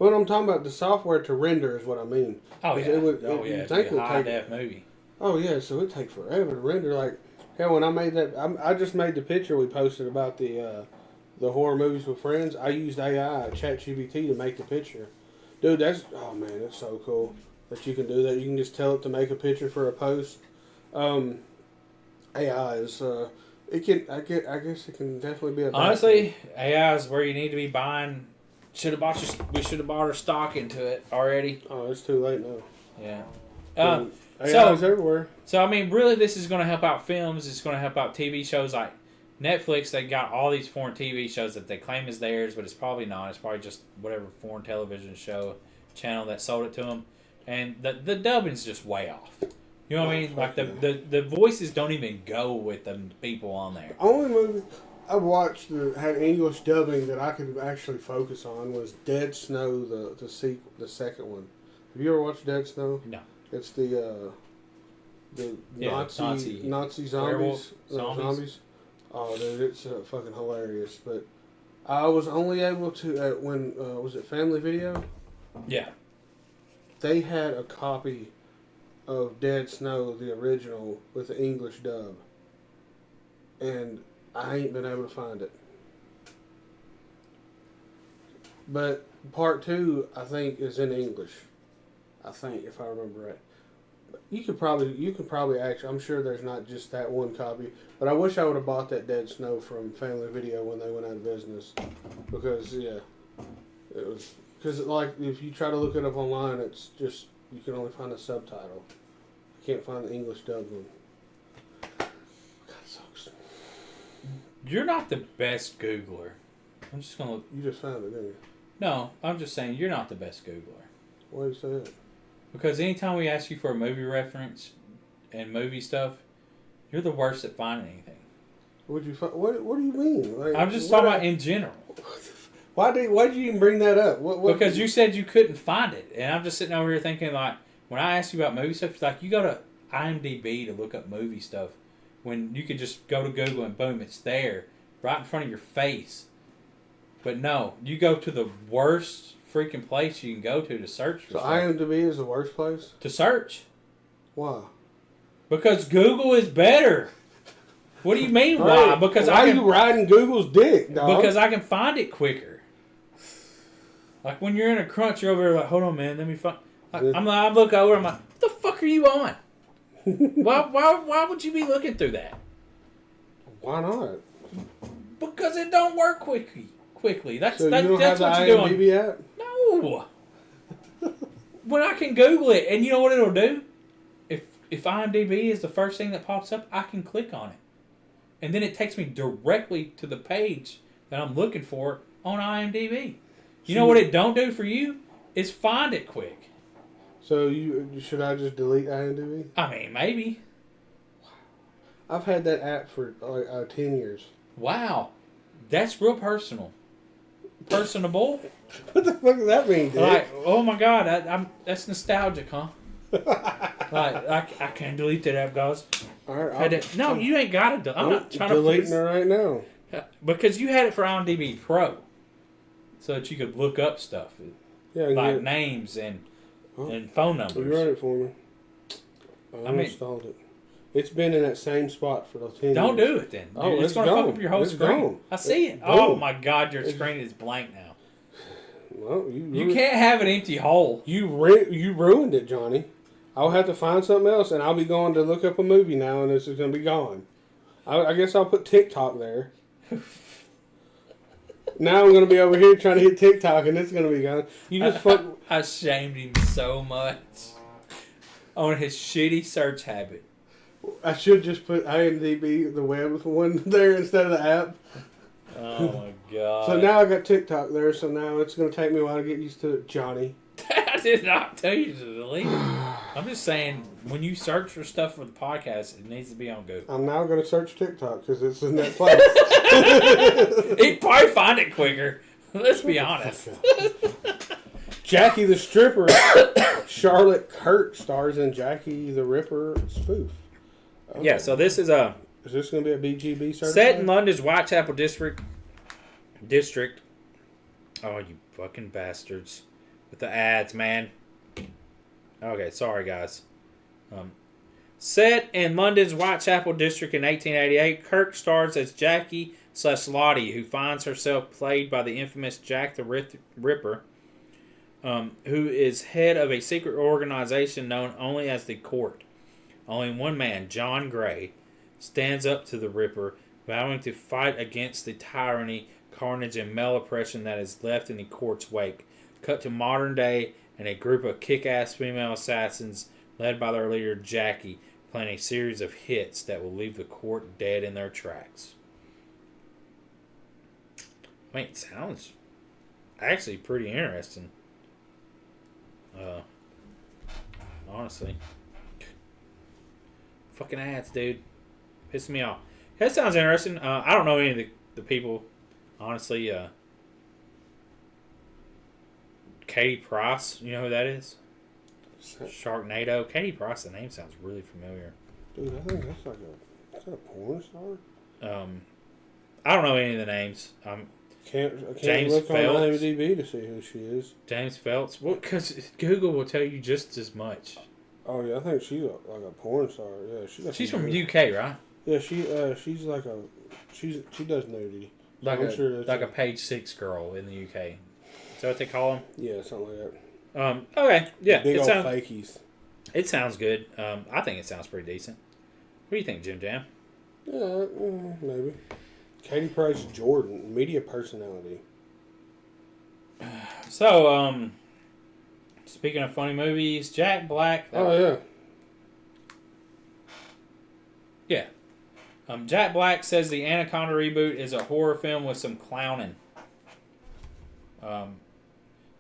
Well, I'm talking about the software to render is what I mean. Oh yeah. It's a high def movie. Oh yeah, so it'd take forever to render. Like hell, when I made that, I just made the picture we posted about the horror movies with friends. I used AI, ChatGPT, to make the picture. Dude, oh man, it's so cool that you can do that. You can just tell it to make a picture for a post. AI is I guess it can definitely be a. Honestly, AI is where you need to be buying. We should have bought our stock into it already. Oh, it's too late now. Yeah. AI's everywhere. So I mean, really, this is going to help out films. It's going to help out TV shows like Netflix. They got all these foreign TV shows that they claim is theirs, but it's probably not. It's probably just whatever foreign television channel that sold it to them, and the dubbing's just way off. You know what I mean? Like the voices don't even go with the people on there. The only movie I watched that had English dubbing that I could actually focus on was Dead Snow, the second one. Have you ever watched Dead Snow? No. It's the Nazi zombies. Zombies. Oh, dude, it's fucking hilarious. But I was only able to when was it Family Video? Yeah. They had a copy of Dead Snow, the original, with the English dub, and I ain't been able to find it. But part 2, I think, is in English. I think, if I remember right. You could probably actually. I'm sure there's not just that one copy, but I wish I would have bought that Dead Snow from Family Video when they went out of business, because it was like if you try to look it up online, it's just you can only find the subtitle. You can't find the English dub one. God, sucks. You're not the best Googler. I'm just gonna. You just found it, didn't you? No, I'm just saying you're not the best Googler. Why do you say that? Because anytime we ask you for a movie reference and movie stuff, you're the worst at finding anything. What do you mean? Like, I'm just talking about in general. Why did you even bring that up? Because you said you couldn't find it, and I'm just sitting over here thinking like, when I ask you about movie stuff, it's like you go to IMDb to look up movie stuff, when you could just go to Google and boom, it's there, right in front of your face. But no, you go to the worst freaking place you can go to search for so stuff. IMDb is the worst place? To search. Why? Because Google is better. What do you mean why? Right. Because why are you riding Google's dick, dog? Because I can find it quicker. Like when you're in a crunch, you're over there like, hold on, man, let me find. I look over, I'm like, what the fuck are you on? why would you be looking through that? Why not? Because it don't work quickly. That's so that's you don't that's have what the you're IMDb doing. app? No. When I can Google it, and you know what it'll do? If IMDb is the first thing that pops up, I can click on it, and then it takes me directly to the page that I'm looking for on IMDb. You know what it don't do for you? is Find It Quick. So should I just delete IMDb? I mean, maybe. I've had that app for like 10 years. Wow. That's real personal. Personable? What the fuck does that mean, dude? Like, oh my God, that's nostalgic, huh? Like, I can't delete that app, guys. All right, No, you ain't got to. I'm not trying to deleting it right now. Because you had it for IMDb Pro, so that you could look up stuff Yeah, like names and phone numbers. You wrote it for me. I installed it. It's been in that same spot for the 10 years. Don't do it then. Oh, it's going to fuck up your whole screen. Gone. I see it. Oh my God, your screen is blank now. Well, you can't have an empty hole. You ruined it, Johnny. I'll have to find something else, and I'll be going to look up a movie now, and this is going to be gone. I guess I'll put TikTok there. Now I'm going to be over here trying to hit TikTok, and it's going to be gone. You just fuck. I shamed him so much on his shitty search habit. I should just put IMDb, the web one there instead of the app. Oh my God. So now I got TikTok there, so now it's going to take me a while to get used to it, Johnny. I did not tell you to delete it. I'm just saying, when you search for stuff for the podcast, it needs to be on Google. I'm now going to search TikTok because it's in that place. He'd probably find it quicker. Let's be honest. Jackie the Stripper, Charlotte Kurt stars in Jackie the Ripper spoof. Okay. Yeah, so this is a... Is this going to be a BGB certified? Set in London's Whitechapel district. Oh, you fucking bastards. With the ads, man. Okay, sorry, guys. Set in London's Whitechapel district in 1888, Kirk stars as Jackie / Lottie, who finds herself played by the infamous Jack the Ripper, who is head of a secret organization known only as the Court. Only one man, John Gray, stands up to the Ripper, vowing to fight against the tyranny, carnage, and male oppression that is left in the Court's wake. Cut to modern day, and a group of kick-ass female assassins, led by their leader Jackie, plan a series of hits that will leave the Court dead in their tracks. I mean, it sounds actually pretty interesting. Honestly. Fucking ads, dude. Pissing me off. That sounds interesting. I don't know any of the people. Honestly, Katie Price, you know who that is? Sharknado. Katie Price, the name sounds really familiar. Dude, I think that's like is that a porn star? I don't know any of the names. I can't James look on Phelps. IMDb to see who she is. James Phelps. Well, because Google will tell you just as much. Oh yeah, I think she's like a porn star. Yeah, She's from UK, right? Yeah, she's like a she does nudity. Like I'm sure that's a page 6 girl in the UK. Is that what they call them? Yeah, something like that. Okay, yeah. Big old fakies. It sounds good. I think it sounds pretty decent. What do you think, Jim Jam? Yeah, maybe. Katie Price Jordan, media personality. So, speaking of funny movies, Jack Black. Oh yeah. Yeah. Jack Black says the Anaconda reboot is a horror film with some clowning. The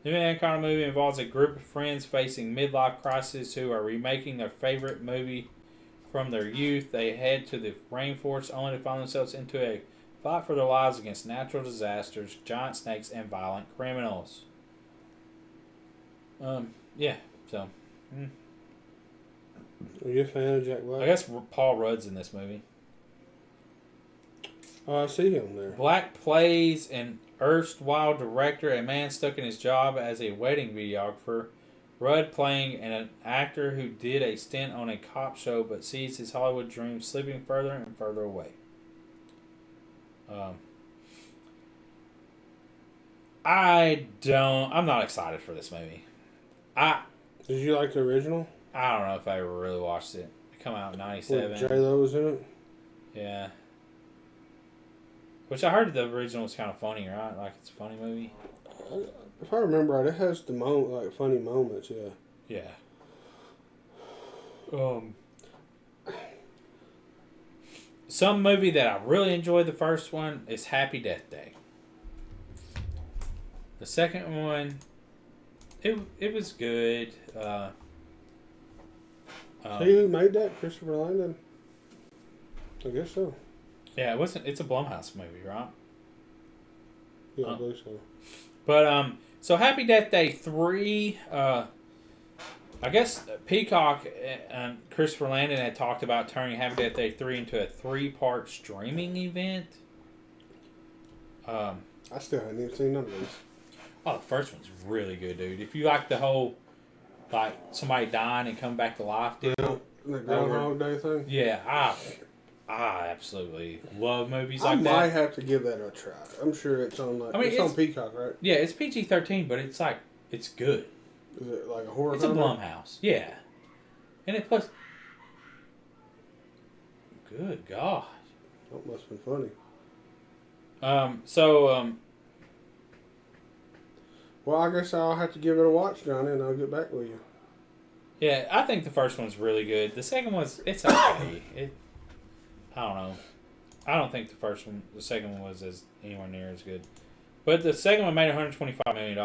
new Anaconda movie involves a group of friends facing midlife crisis who are remaking their favorite movie from their youth. They head to the rainforest only to find themselves into a fight for their lives against natural disasters, giant snakes, and violent criminals. Yeah, so. Are you a fan of Jack Black? I guess Paul Rudd's in this movie. Oh, I see him there. Black plays an erstwhile director, a man stuck in his job as a wedding videographer. Rudd playing an actor who did a stint on a cop show but sees his Hollywood dream slipping further and further away. I'm not excited for this movie. Did you like the original? I don't know if I ever really watched it. It come out in '97. J-Lo was in it? Yeah. Which I heard the original was kind of funny, right? Like it's a funny movie. If I remember right, it has the funny moments, yeah. Yeah. Some movie that I really enjoyed the first one is Happy Death Day. The second one it was good. See who made that? Christopher Landon. I guess so. Yeah, it wasn't. It's a Blumhouse movie, right? Yeah, I believe so. But so Happy Death Day 3. I guess Peacock and Christopher Landon had talked about turning Happy Death Day 3 into a 3-part streaming event. I still haven't even seen none of these. Oh, the first one's really good, dude. If you like the whole, like, somebody dying and coming back to life deal. Yeah, the Groundhog Day thing. Yeah, I absolutely love movies I like might that. have to give that a try. I'm sure it's on like it's on Peacock, right? Yeah, it's PG-13, but it's like, it's good. Is it like a horror? It's a Blumhouse. Yeah. And it plus... Good God. That must have been funny. Well, I guess I'll have to give it a watch, Johnny, and I'll get back with you. Yeah, I think the first one's really good. The second one's, it's okay. I don't know. I don't think the second one was anywhere near as good. But the second one made $125 million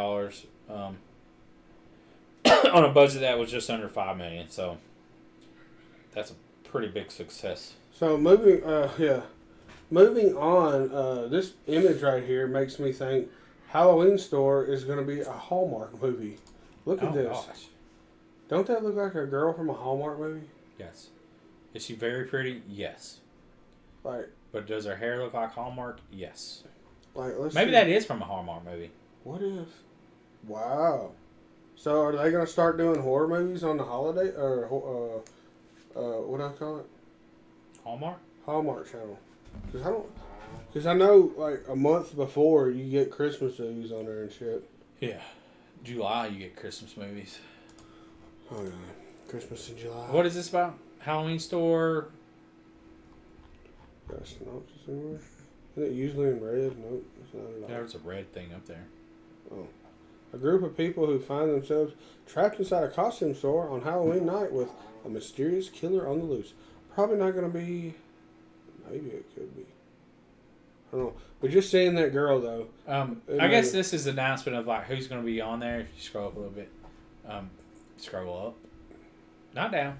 on a budget that was just under $5 million. So that's a pretty big success. So moving on, this image right here makes me think Halloween Store is going to be a Hallmark movie. Look at this. Gosh. Don't that look like a girl from a Hallmark movie? Yes. Is she very pretty? Yes. Like, but does her hair look like Hallmark? Yes. Like, let's Maybe see. that is from a Hallmark movie. What if? Wow. So are they going to start doing horror movies on the holiday or what do I call it? Hallmark? Hallmark Channel. Because I know like a month before you get Christmas movies on there and shit. Yeah. July you get Christmas movies. Oh yeah, Christmas in July. What is this about? Halloween Store? Got a synopsis anywhere? Isn't it usually in red? Nope, it's not at all. There's a red thing up there. Oh. A group of people who find themselves trapped inside a costume store on Halloween night with a mysterious killer on the loose. Probably not going to be... Maybe it could be. I don't know. But just seeing that girl, though... I guess this is the announcement of like who's going to be on there. If you scroll up a little bit. Scroll up. Not down.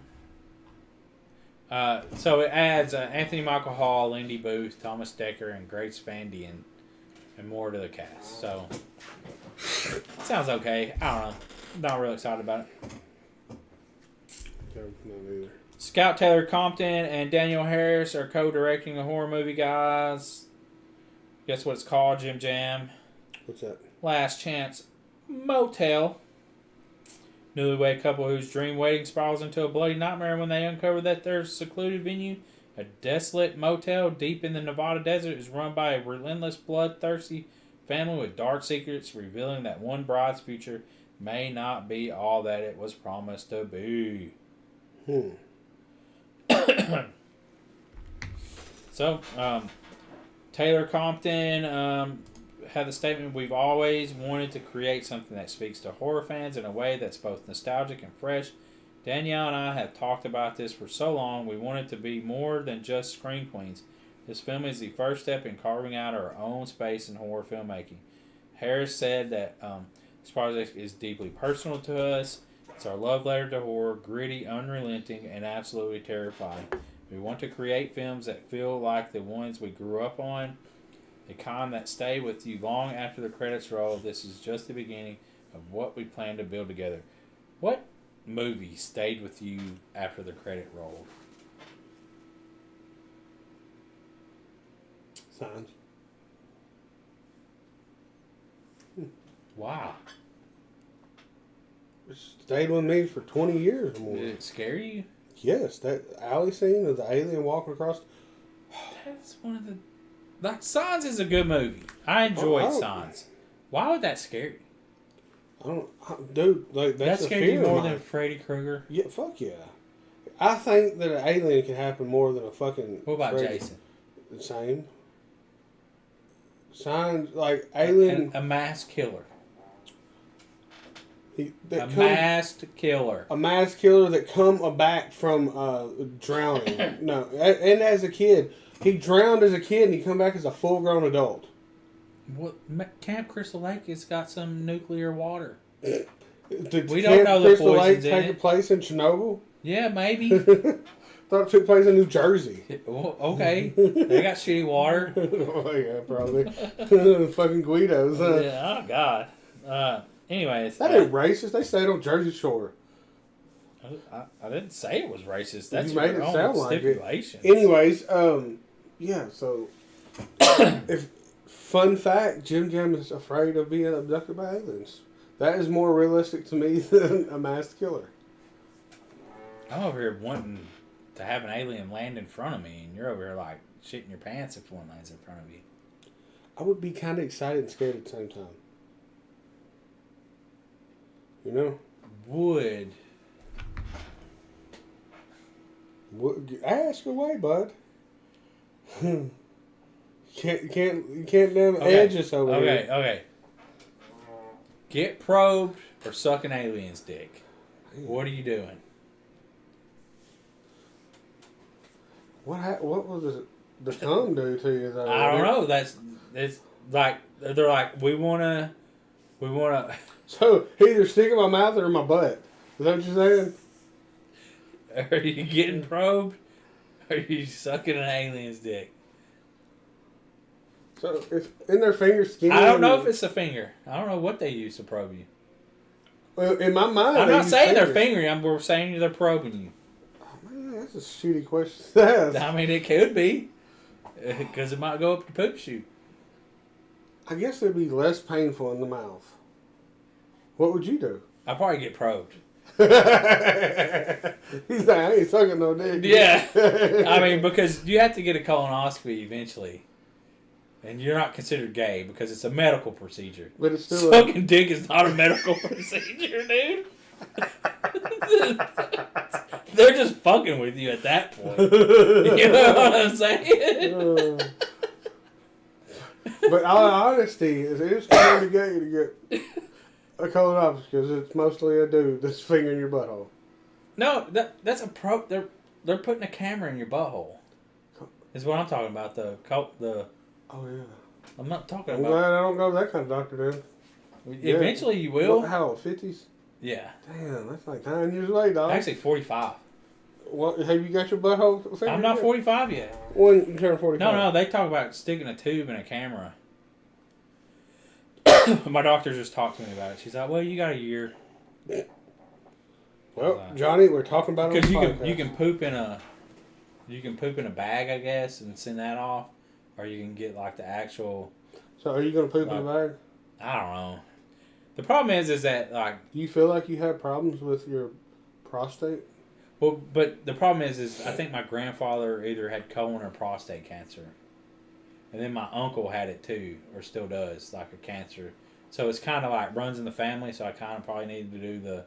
So it adds Anthony Michael Hall, Lindy Booth, Thomas Dekker, and Grace Van Dien, and more to the cast. So, sounds okay. I don't know. Not real excited about it. Yeah, not either. Scout Taylor Compton and Daniel Harris are co-directing a horror movie, guys. Guess what it's called, Jim Jam? What's that? Last Chance Motel. Newlywed couple whose dream wedding spirals into a bloody nightmare when they uncover that their secluded venue, a desolate motel deep in the Nevada desert, is run by a relentless, bloodthirsty family with dark secrets, revealing that one bride's future may not be all that it was promised to be. So, Taylor Compton had the statement, "We've always wanted to create something that speaks to horror fans in a way that's both nostalgic and fresh. Danielle and I have talked about this for so long. We want it to be more than just Scream Queens. This film is the first step in carving out our own space in horror filmmaking." Harris said that this project is deeply personal to us. It's our love letter to horror, gritty, unrelenting, and absolutely terrifying. We want to create films that feel like the ones we grew up on, the kind that stay with you long after the credits roll. This is just the beginning of what we plan to build together. What movie stayed with you after the credit rolled? Signs. Wow. It stayed with me for 20 years or more. Did it scare you? Yes, that alley scene of the alien walking across. That's one of the... Like, Signs is a good movie. I enjoyed Signs. Why would that scare you? Dude, like, that's that a scared fear you of more mine. than Freddy Krueger? Yeah, fuck yeah. I think that an alien can happen more than a fucking... What about Freddy. Jason? The same. Signs, like, alien... A mass killer. Masked killer. A mass killer that come back from drowning. No, and as a kid, he drowned as a kid and he come back as a full-grown adult. What? Camp Crystal Lake has got some nuclear water. Did We don't know the Crystal Lake poisons in take it. place in Chernobyl? Yeah, maybe. Thought it took place in New Jersey. Well, okay, they got shitty water. Oh yeah, probably. Fucking Guidos. Huh? Yeah, oh god. Anyways, That ain't racist. They stayed on Jersey Shore. I didn't say it was racist. That's You made your it own sound like it. stipulations. Anyways, yeah. So, if fun fact, Jim Jam is afraid of being abducted by aliens. That is more realistic to me than a masked killer. I'm over here wanting to have an alien land in front of me, and you're over here like shitting your pants if one lands in front of you. I would be kind of excited and scared at the same time. You know? Would. Ask away, bud. You can't damn edge us over here. Okay. Get probed or suck an alien's dick. What are you doing? What was the tongue do to you though? I don't know. It's like they're like we wanna. So either stick in my mouth or in my butt. Is that what you're saying? Are you getting probed? Or are you sucking an alien's dick? So it's in their finger skin. I don't know if it's a finger. I don't know what they use to probe you. Well, in my mind, I'm they not use saying they're fingers. fingering. We're saying they're probing you. Oh, man, that's a shitty question to ask. I mean, it could be. Because it might go up your poop chute. I guess it'd be less painful in the mouth. What would you do? I'd probably get probed. He's like, I ain't sucking no dick. Yeah. I mean, because you have to get a colonoscopy eventually. And you're not considered gay because it's a medical procedure. But it's still Sucking dick is not a medical procedure, dude. They're just fucking with you at that point. You know what I'm saying? But all honesty, it's kind of gay to get a colonoscopy because it's mostly a dude that's fingering your butthole. No, that's a pro. They're putting a camera in your butthole. Is what I'm talking about. The Oh yeah. I'm not talking I'm about. glad I don't go to that kind of doctor then. Eventually, you will. What, how old? 50s? Yeah. Damn, that's like 9 years away, dog. Actually, 45. What, have you got your butthole fingered I'm not yet? 45 yet. When you turn 45? No. They talk about sticking a tube in a camera. My doctor just talked to me about it. She's like, "Well, you got a year." Well, Johnny, we're talking about it Because on the podcast. you can poop in a bag, I guess, and send that off, or you can get like the actual. So are you going to poop in a bag? I don't know. The problem is that like. Do you feel like you have problems with your prostate? Well, but the problem is I think my grandfather either had colon or prostate cancer, and then my uncle had it too, or still does, like a cancer. So it's kind of like runs in the family. So I kind of probably need to do the.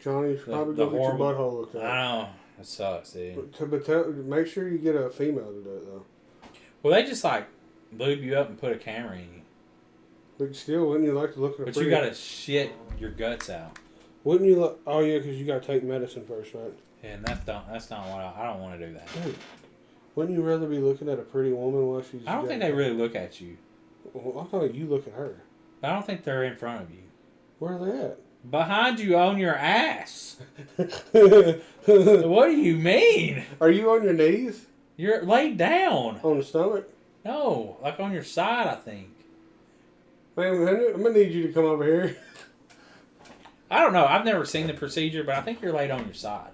Johnny, you should probably go get your horrible- butthole looked at. I know it sucks, dude. But make sure you get a female to do it though. Well, they just like lube you up and put a camera in you, But still, wouldn't you like to look at a but pretty... you gotta shit your guts out. Wouldn't you? Oh yeah, because you gotta take medicine first, right? And that's not what I don't want to do that. Dude, wouldn't you rather be looking at a pretty woman while she's... I don't think they really look at you. Well, I thought you look at her. I don't think they're in front of you. Where are they at? Behind you on your ass. What do you mean? Are you on your knees? You're laid down. On the stomach? No, like on your side, I think. Man, I'm gonna need you to come over here. I don't know. I've never seen the procedure, but I think you're laid on your side.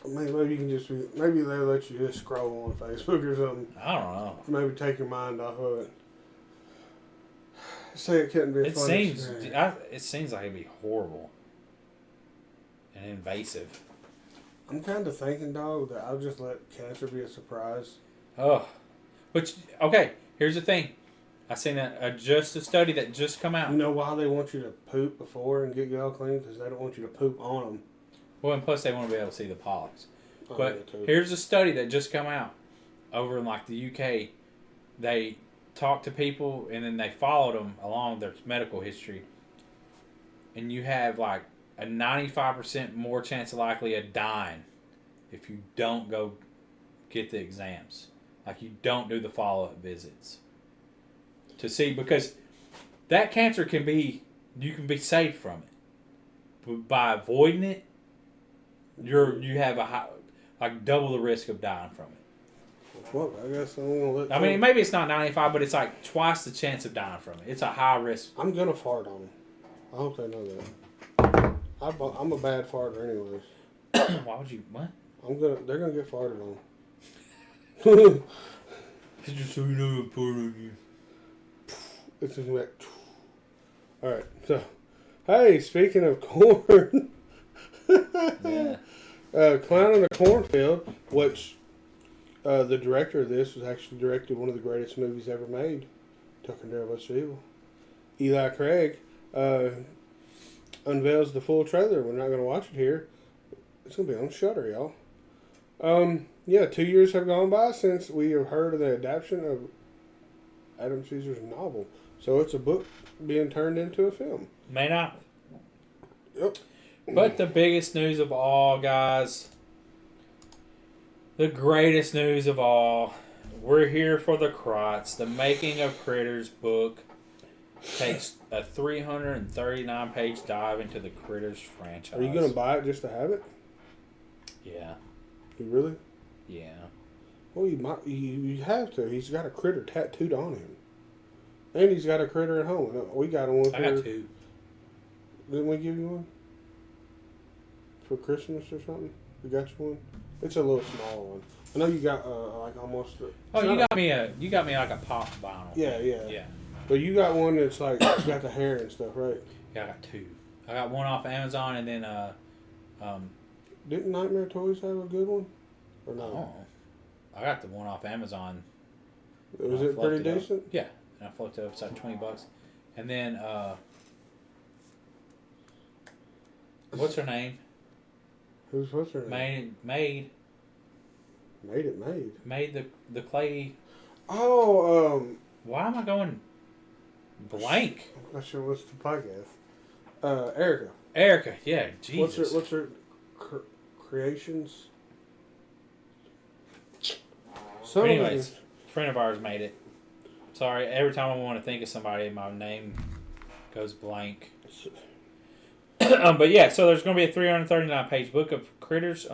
Maybe you can just maybe they'll let you just scroll on Facebook or something. I don't know. Maybe take your mind off of it. Say it couldn't be a It fun seems experience. it seems like it'd be horrible and invasive. I'm kind of thinking, dog, that I'll just let cancer be a surprise. Oh, but okay. Here's the thing. I seen just a study that just come out. You know why they want you to poop before and get you all clean? Because they don't want you to poop on them. Well, and plus they want to be able to see the polyps. Oh, But yeah, too. here's a study that just come out over in like the UK. They talked to people and then they followed them along their medical history. And you have like a 95% more chance of likely of dying if you don't go get the exams. Like you don't do the follow-up visits. To see, because that cancer you can be saved from it. by avoiding it, you have double the risk of dying from it. Well, I guess I'm gonna let. I mean, maybe it's not 95, but it's like twice the chance of dying from it. It's a high risk. I'm gonna fart on them. I hope they know that. I'm a bad farter, anyways. Why would you? What? They're gonna get farted on. Just so you know, I'm farting on you. It's just like. All right, so, hey, speaking of corn, Yeah. Clown in the Cornfield, which the director of this was actually directed one of the greatest movies ever made, Tucker and Dare vs. Evil. Eli Craig unveils the full trailer. We're not going to watch it here. It's going to be on Shudder, y'all. Yeah, 2 years have gone by since we have heard of the adaptation of Adam Caesar's novel. So it's a book being turned into a film. May not. Yep. But the biggest news of all, guys, the greatest news of all, we're here for the Crots. The Making of Critters book takes a 339-page dive into the Critters franchise. Are you going to buy it just to have it? Yeah. You really? Yeah. Well, you might. You have to. He's got a critter tattooed on him, and he's got a critter at home. We got one. I got two. Didn't we give you one for Christmas or something? We got you one. It's a little small one. I know you got like almost. Oh, you got me like a pop vinyl. Yeah, yeah. Yeah. But you got one that's like it's got the hair and stuff, right? Yeah, I got two. I got one off Amazon and then Didn't Nightmare Toys have a good one? Or no? oh, I got the one off Amazon. Was I it fluffed pretty up. decent? Yeah, and I floated it up. It's like $20, and then what's her name? What's her name? Made the clay. Oh, Why am I going blank? I'm not sure what's the podcast. Erica. Erica, yeah, Jesus. What's her creations? But anyways, a friend of ours made it. Sorry, every time I want to think of somebody, my name goes blank. But yeah, so there's going to be a 339-page book of Critters.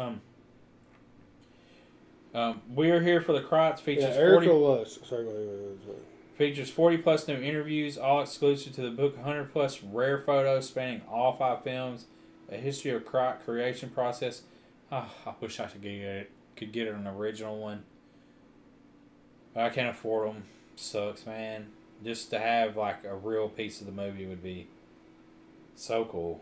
We're here for the Crots. Features Erica 40. was. Sorry, go ahead. Features 40 plus new interviews, all exclusive to the book. 100 plus rare photos spanning all 5 films. A history of Crot creation process. Oh, I wish I could get an original one. But I can't afford them. Sucks, man. Just to have like a real piece of the movie would be so cool.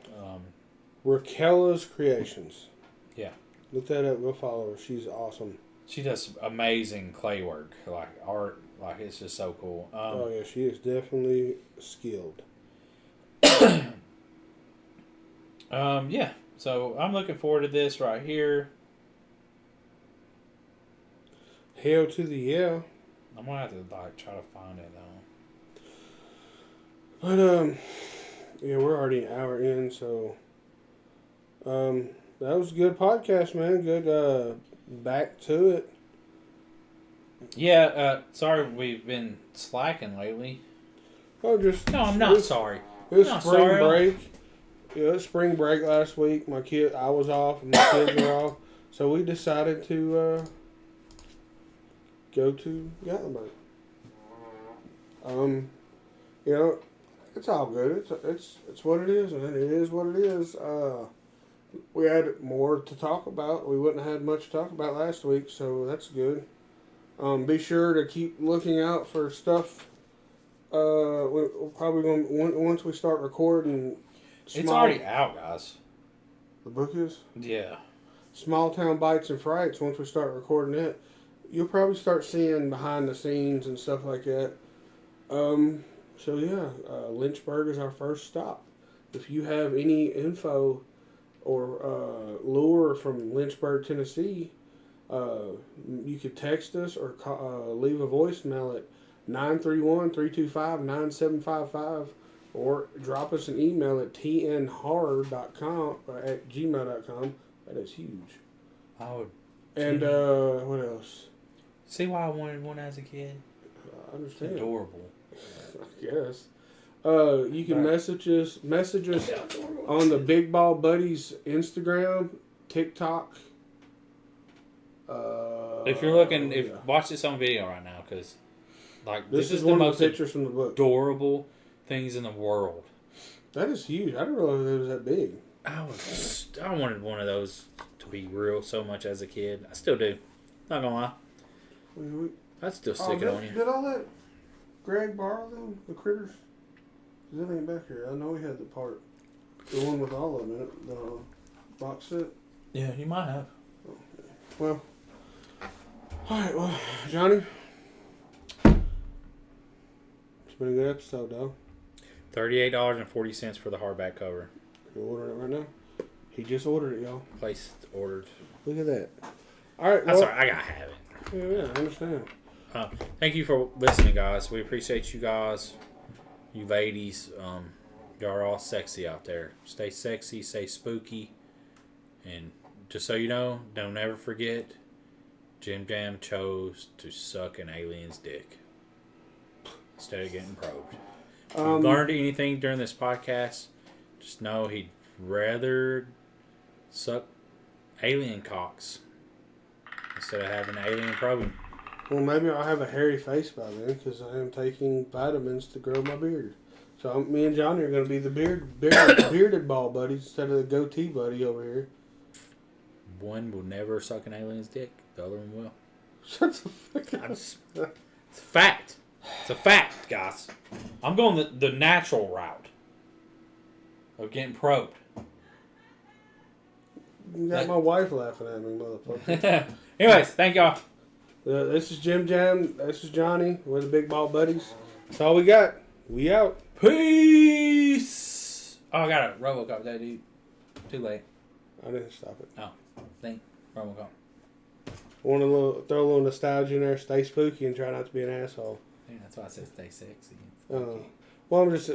Raquela's Creations. Yeah. Look that up. Go follow her. She's awesome. She does amazing clay work, like art. Like it's just so cool. Oh yeah, she is definitely skilled. Yeah. So I'm looking forward to this right here. Hail to the yeah. I'm gonna have to like try to find it though. But yeah, we're already an hour in, so that was a good podcast, man. Good back to it. Yeah. Sorry, we've been slacking lately. Oh, just No, I'm not sorry. It was No, spring sorry. break. Yeah, it was spring break last week. I was off, and my kids were off, so we decided to go to Gatlinburg. You know, it's all good. It's what it is, and it is what it is. We had more to talk about. We wouldn't have had much to talk about last week, so that's good. Be sure to keep looking out for stuff. We're probably going once we start recording. It's already out, guys. The book is? Yeah. Small Town Bites and Frights. Once we start recording it, you'll probably start seeing behind the scenes and stuff like that. So yeah, Lynchburg is our first stop. If you have any info or lure from Lynchburg, Tennessee, you could text us or leave a voicemail at 931-325-9755 or drop us an email at tnhorror.com or at gmail.com. That is huge. I would. And what else? See why I wanted one as a kid? I understand. Adorable. I guess. You can message us on the Big Ball Buddies Instagram, TikTok. If you're looking, watch this on video right now, because like This is the one of most the pictures from the book. adorable things in the world. That is huge. I didn't realize it was that big. I wanted one of those to be real so much as a kid. I still do. Not gonna lie. I'd still stick it on you. Did all that Greg borrow them, the critters? That ain't back here. I know he had the part. The one with all of them in it. The box set. Yeah, you might have. Well. Alright, well, Johnny. It's been a good episode, though. $38.40 for the hardback cover. You ordering it right now? He just ordered it, y'all. Placed, ordered. Look at that. Alright, That's well. all right. I gotta have it. Yeah, I understand. Thank you for listening, guys. We appreciate you guys, you ladies. Y'all are all sexy out there. Stay sexy, stay spooky, and just so you know, don't ever forget, Jim Jam chose to suck an alien's dick instead of getting probed. If you learned anything during this podcast, just know he'd rather suck alien cocks instead of having an alien probing. Well, maybe I'll have a hairy face by then because I am taking vitamins to grow my beard. So me and Johnny are going to be the bearded ball buddies instead of the goatee buddy over here. One will never suck an alien's dick. The other one will. Shut the fuck up. It's a fact. It's a fact, guys. I'm going the natural route of getting probed. You got my wife laughing at me, motherfucker. Anyways, thank y'all. This is Jim Jam. This is Johnny. We're the Big Ball Buddies. That's all we got. We out. Peace. Oh, I got a RoboCop that dude. Too late. I didn't stop it. Oh, thank RoboCop. Want to throw a little nostalgia in there. Stay spooky and try not to be an asshole. Yeah, that's why I said stay sexy. Well, I'm just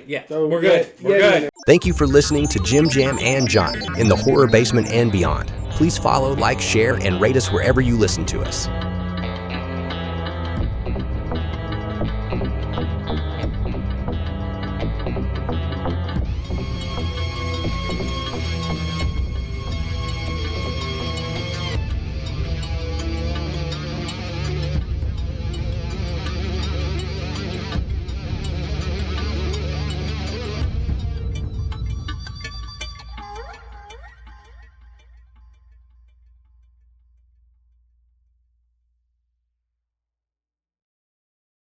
Yeah, throw- we're good. We're good. Thank you for listening to Jim Jam and Johnny in the Horror Basement and beyond. Please follow, like, share, and rate us wherever you listen to us.